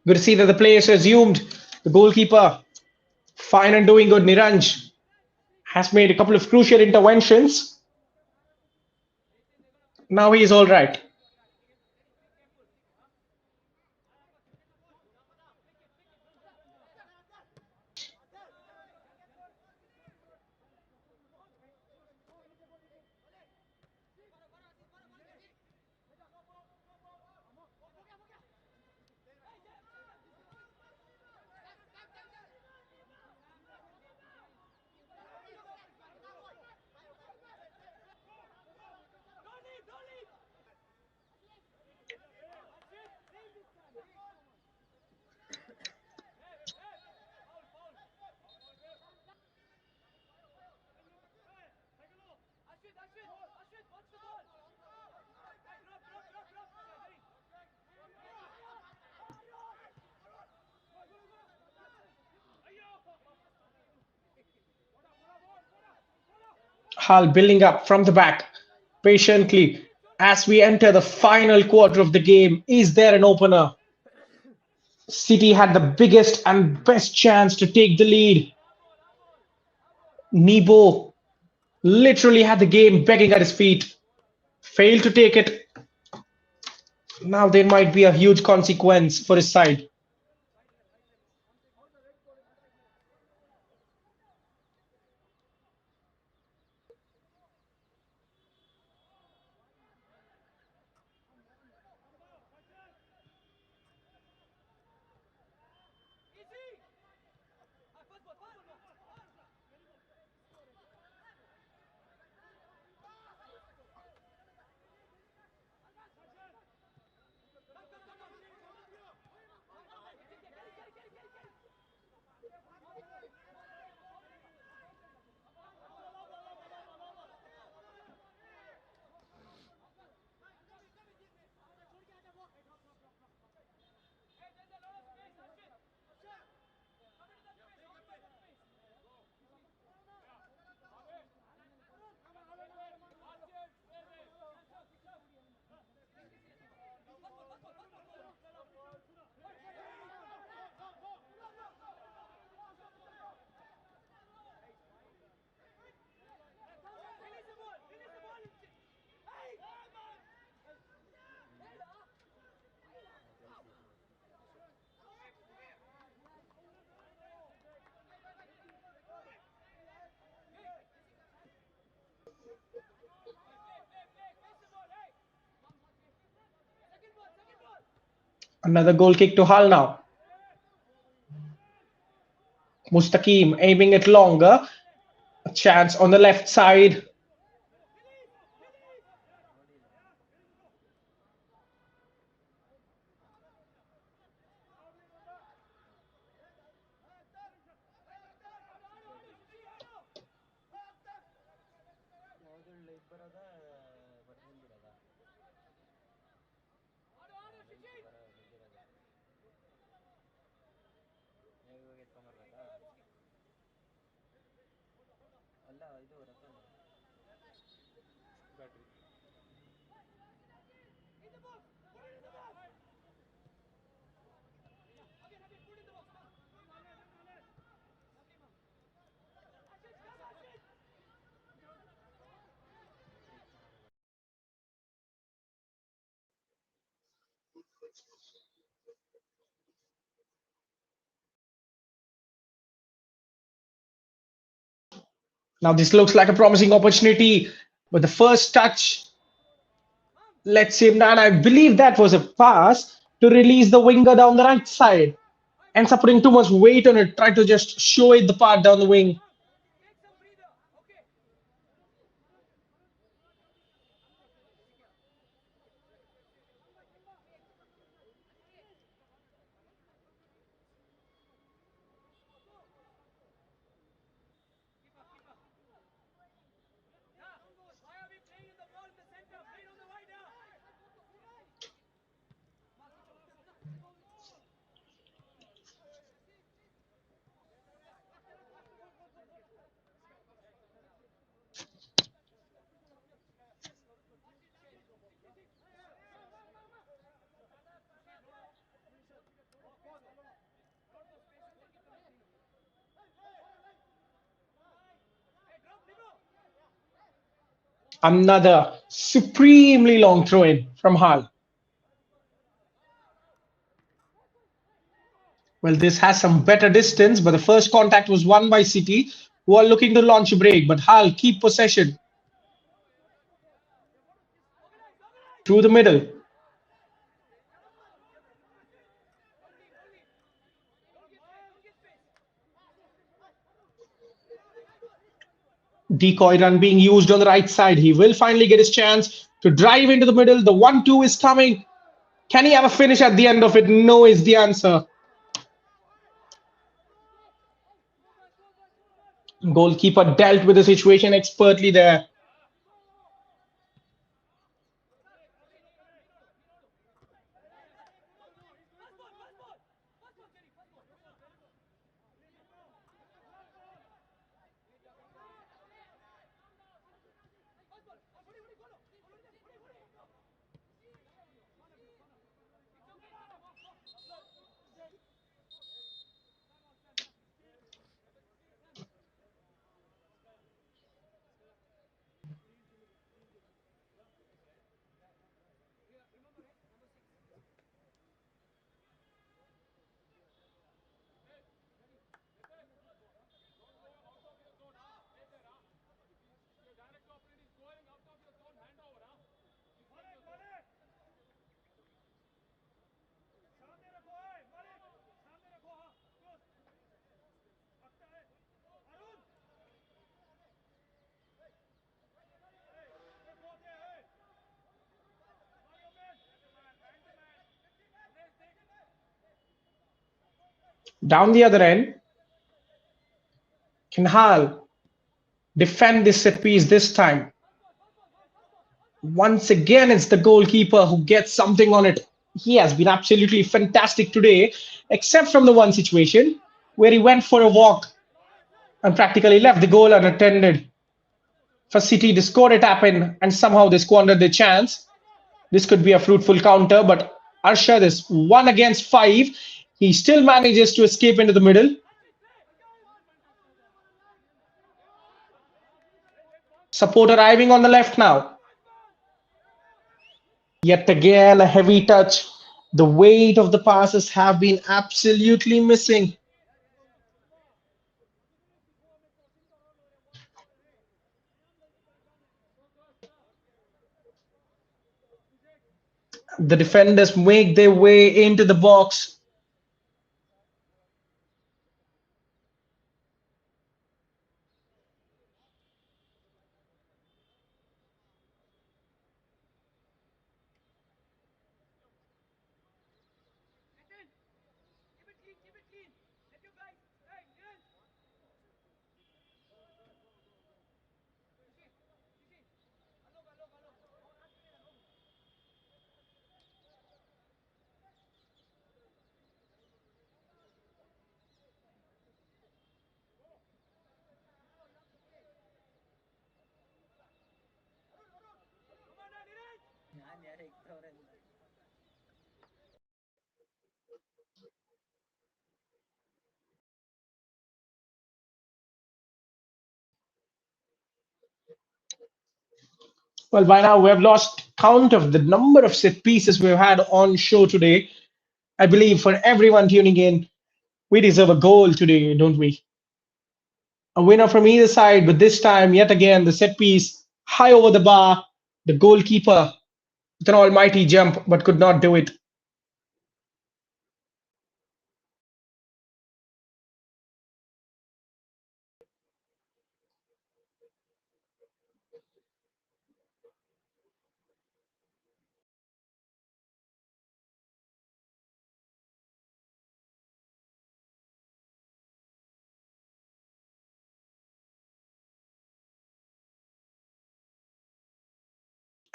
Good to see that the players resumed. The goalkeeper, fine and doing good, Niranj, has made a couple of crucial interventions. Now he is all right. Hull building up from the back patiently as we enter the final quarter of the game. Is there an opener? City had the biggest and best chance to take the lead. Nebo literally had the game begging at his feet. Failed to take it. Now there might be a huge consequence for his side. Another goal kick to Hull now. Mustaqim aiming it longer. A chance on the left side. Now this looks like a promising opportunity, but the first touch lets him down. I believe that was a pass to release the winger down the right side. Ends up putting too much weight on it, try to just show it the part down the wing. Another supremely long throw in from Hull. Well, this has some better distance, but the first contact was won by City, who are looking to launch a break. But Hull keep possession through the middle. Decoy run being used on the right side. He will finally get his chance to drive into the middle. The 1-2 is coming. Can he have a finish at the end of it? No is the answer. Goalkeeper dealt with the situation expertly there. Down the other end, can Hal defend this set piece this time? Once again, it's the goalkeeper who gets something on it. He has been absolutely fantastic today, except from the one situation where he went for a walk and practically left the goal unattended. For City to score a tap in and somehow they squandered their chance. This could be a fruitful counter, but Arshad is 1 against 5. He still manages to escape into the middle. Support arriving on the left now. Yet again, a heavy touch. The weight of the passes have been absolutely missing. The defenders make their way into the box. Well, by now we have lost count of the number of set pieces we've had on show today. I believe for everyone tuning in, we deserve a goal today, don't we? A winner from either side, but this time, yet again, the set piece high over the bar, the goalkeeper with an almighty jump, but could not do it.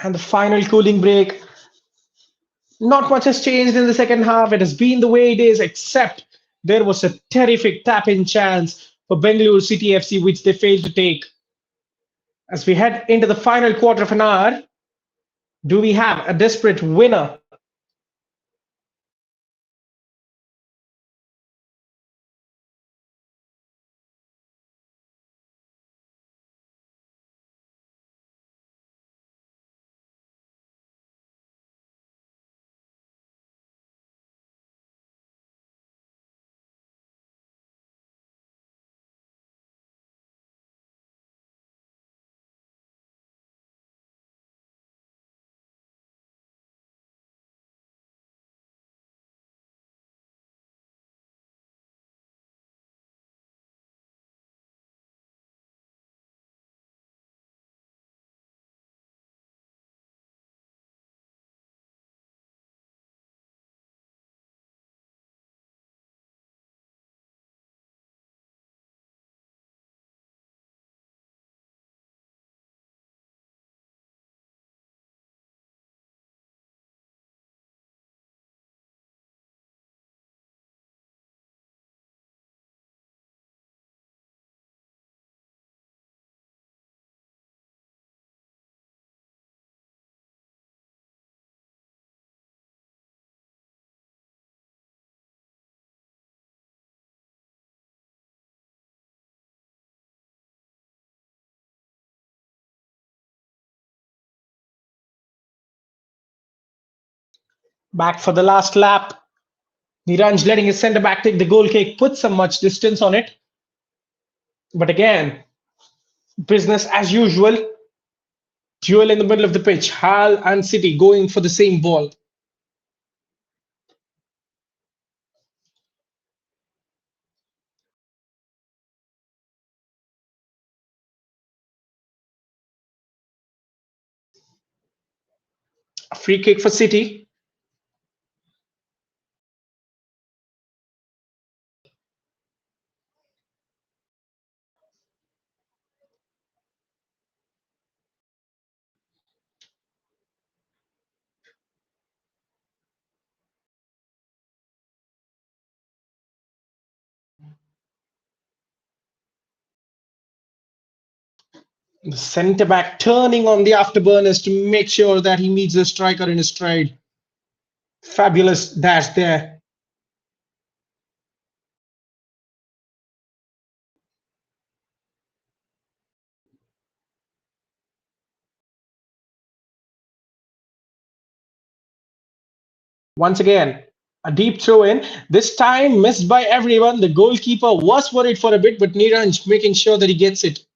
And the final cooling break, not much has changed in the second half. It has been the way it is, except there was a terrific tap in chance for Bangalore City FC, which they failed to take. As we head into the final quarter of an hour, do we have a desperate winner? Back for the last lap. Niranj letting his centre back take the goal kick, put some much distance on it. But again, business as usual. Duel in the middle of the pitch. Hal and City going for the same ball. A free kick for City. The centre back turning on the afterburners to make sure that he meets the striker in his stride. Fabulous dash there. Once again, a deep throw in. This time missed by everyone. The goalkeeper was worried for a bit, but Niranj making sure that he gets it.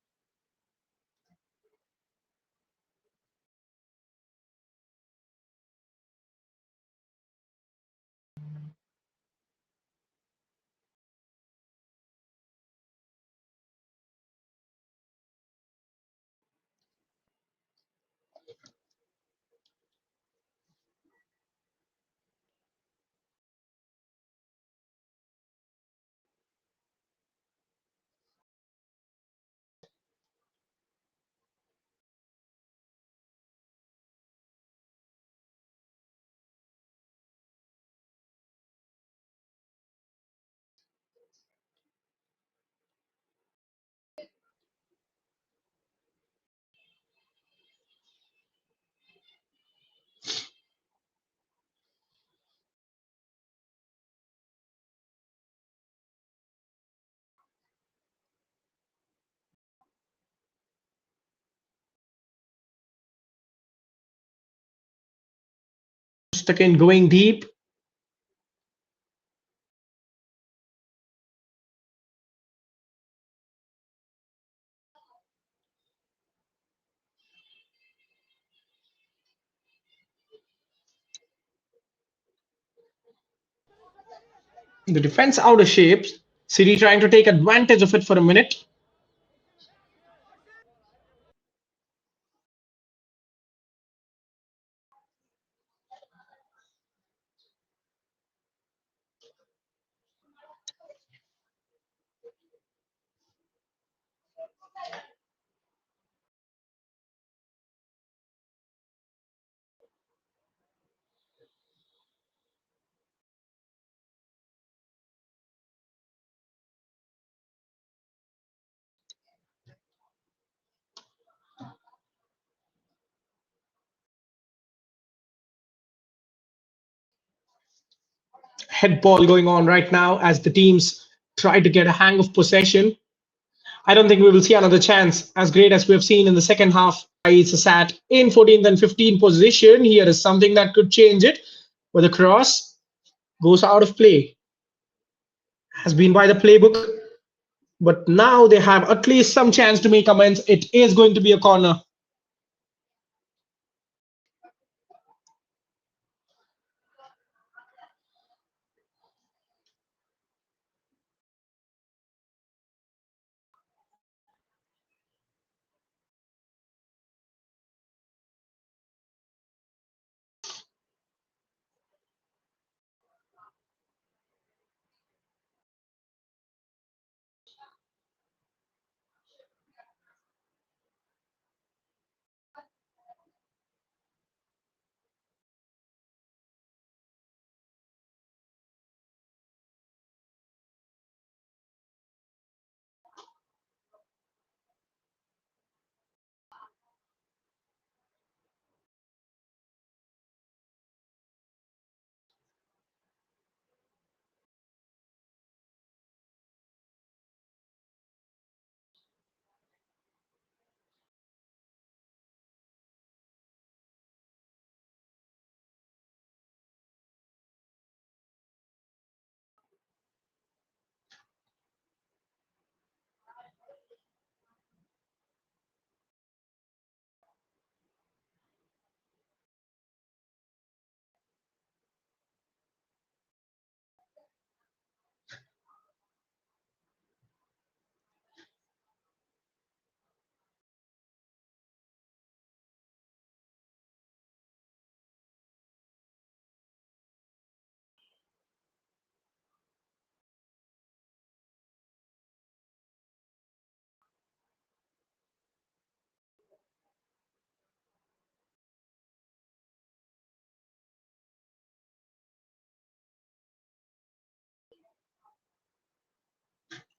again going deep. The defense out of shape. City trying to take advantage of it for a minute. Head ball going on right now as the teams try to get a hang of possession. I don't think we will see another chance as great as we have seen in the second half. It's sat in 14th and 15th position. Here is something that could change it, but the cross goes out of play. Has been by the playbook, but now they have at least some chance to make amends. It is going to be a corner.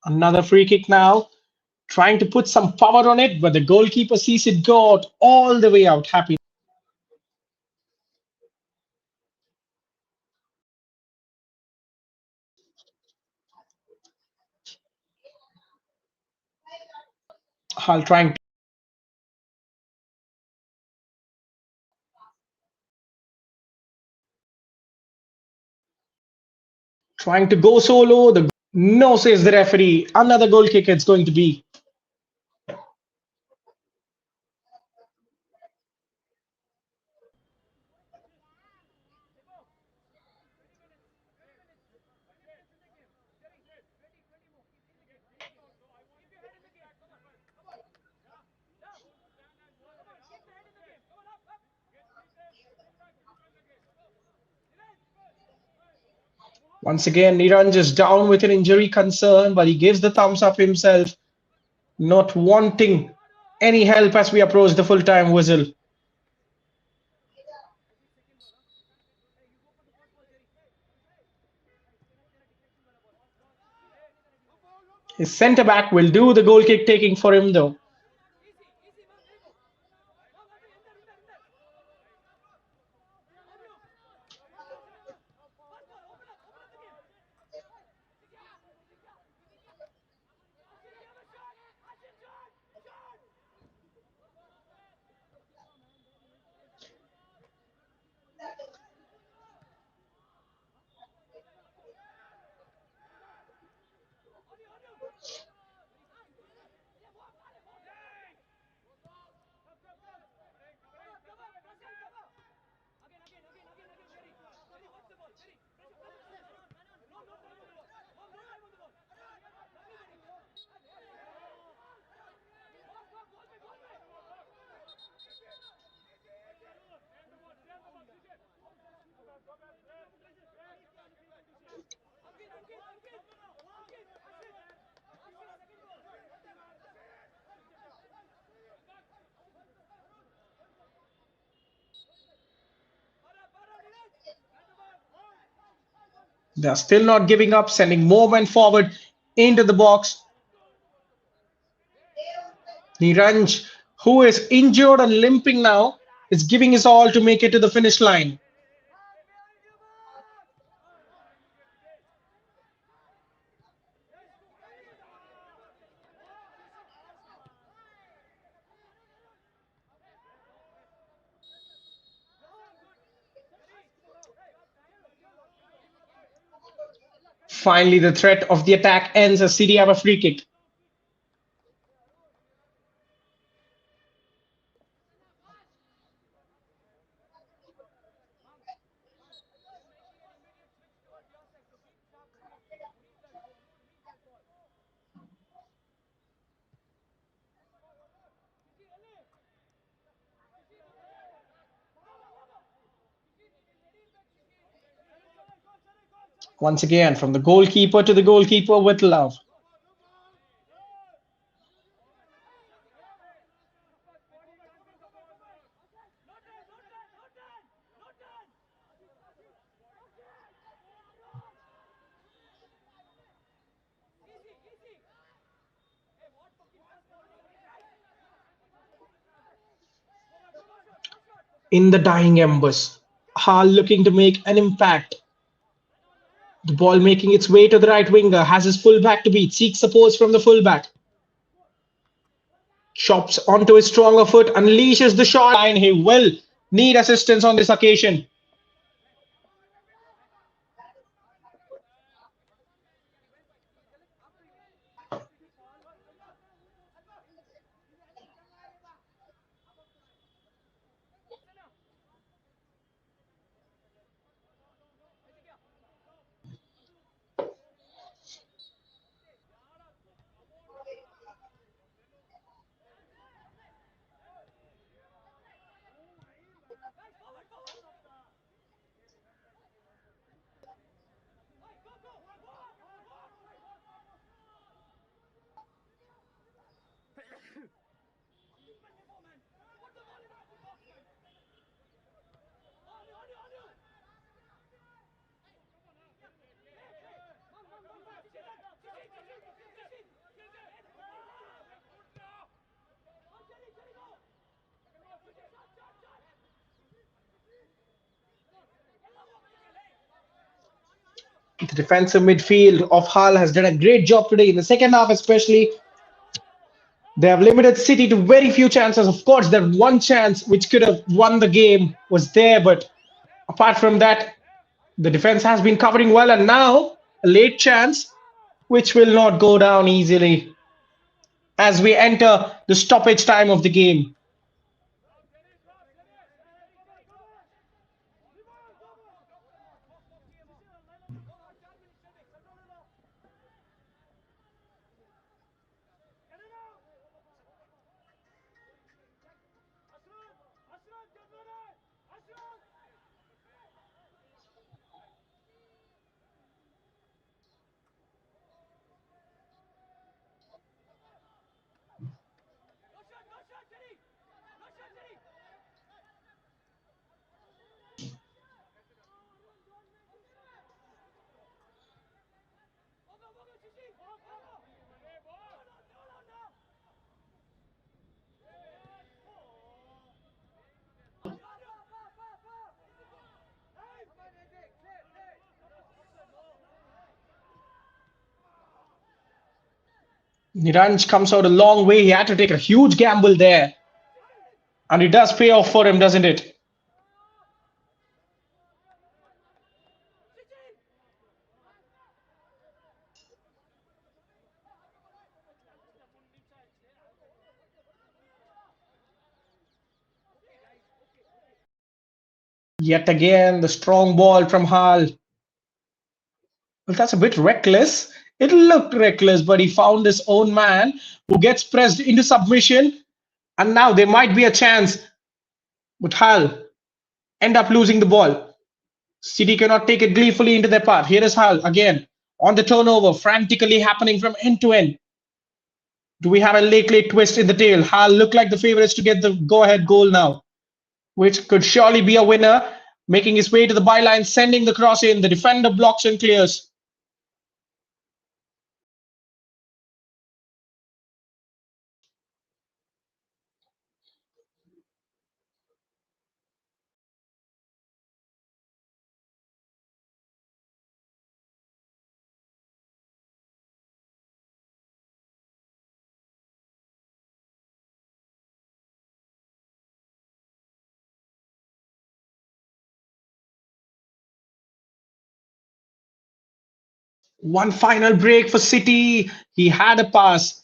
Another free kick now, trying to put some power on it, but the goalkeeper sees it go out all the way out. Happy. Hull trying to go solo. The no, says the referee. Another goal kick. It's going to be. Once again, Niranj is down with an injury concern, but he gives the thumbs up himself, not wanting any help as we approach the full time whistle. His centre back will do the goal kick taking for him, though. They're still not giving up, sending more men forward into the box. Niranj, who is injured and limping now, is giving his all to make it to the finish line. Finally, the threat of the attack ends as City have a free kick. Once again, from the goalkeeper to the goalkeeper with love. In the dying embers, Hall looking to make an impact. The ball making its way to the right winger, has his fullback to beat, seeks support from the fullback. Chops onto his stronger foot, unleashes the shot line. He will need assistance on this occasion. The defensive midfield of Hull has done a great job today in the second half, especially. They have limited City to very few chances. Of course, that one chance which could have won the game was there, but apart from that, the defense has been covering well, and now a late chance which will not go down easily as we enter the stoppage time of the game. Niranj comes out a long way. He had to take a huge gamble there. And it does pay off for him, doesn't it? Yet again, the strong ball from Hal. Well, that's a bit reckless. It looked reckless, but he found his own man who gets pressed into submission. And now there might be a chance, but Hal end up losing the ball. City cannot take it gleefully into their path. Here is Hal again on the turnover, frantically happening from end to end. Do we have a late twist in the tail? Hal look like the favorites to get the go-ahead goal now, which could surely be a winner. making his way to the byline, sending the cross in. The defender blocks and clears. One final break for City. He had a pass.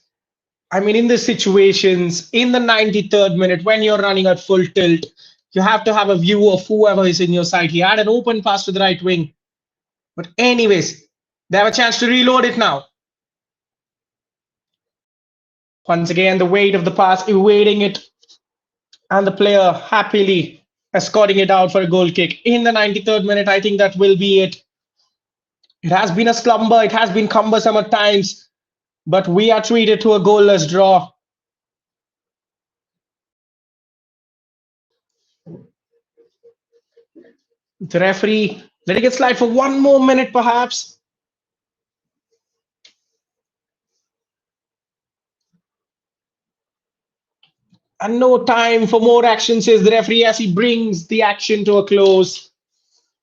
I mean, in the situations, in the 93rd minute, when you're running at full tilt, you have to have a view of whoever is in your side. He had an open pass to the right wing. But, anyways, they have a chance to reload it now. Once again, the weight of the pass, evading it, and the player happily escorting it out for a goal kick. In the 93rd minute, I think that will be it. It has been a slumber, it has been cumbersome at times, but we are treated to a goalless draw. The referee letting it slide for one more minute, perhaps. And no time for more action, says the referee as he brings the action to a close.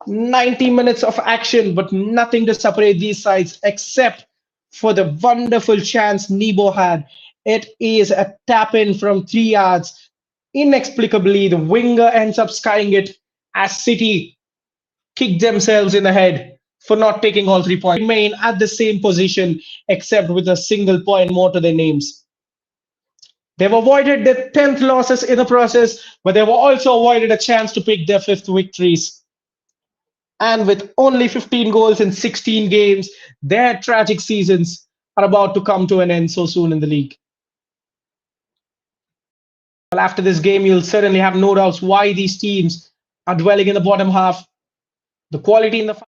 90 minutes of action, but nothing to separate these sides except for the wonderful chance Nebo had. It is a tap in from 3 yards. Inexplicably, the winger ends up skying it as City kick themselves in the head for not taking all 3 points. Remain at the same position except with a single point more to their names. They've avoided their 10th losses in the process, but they've also avoided a chance to pick their 5th victories. And with only 15 goals in 16 games, their tragic seasons are about to come to an end so soon in the league. Well, after this game, you'll certainly have no doubts why these teams are dwelling in the bottom half. The quality in the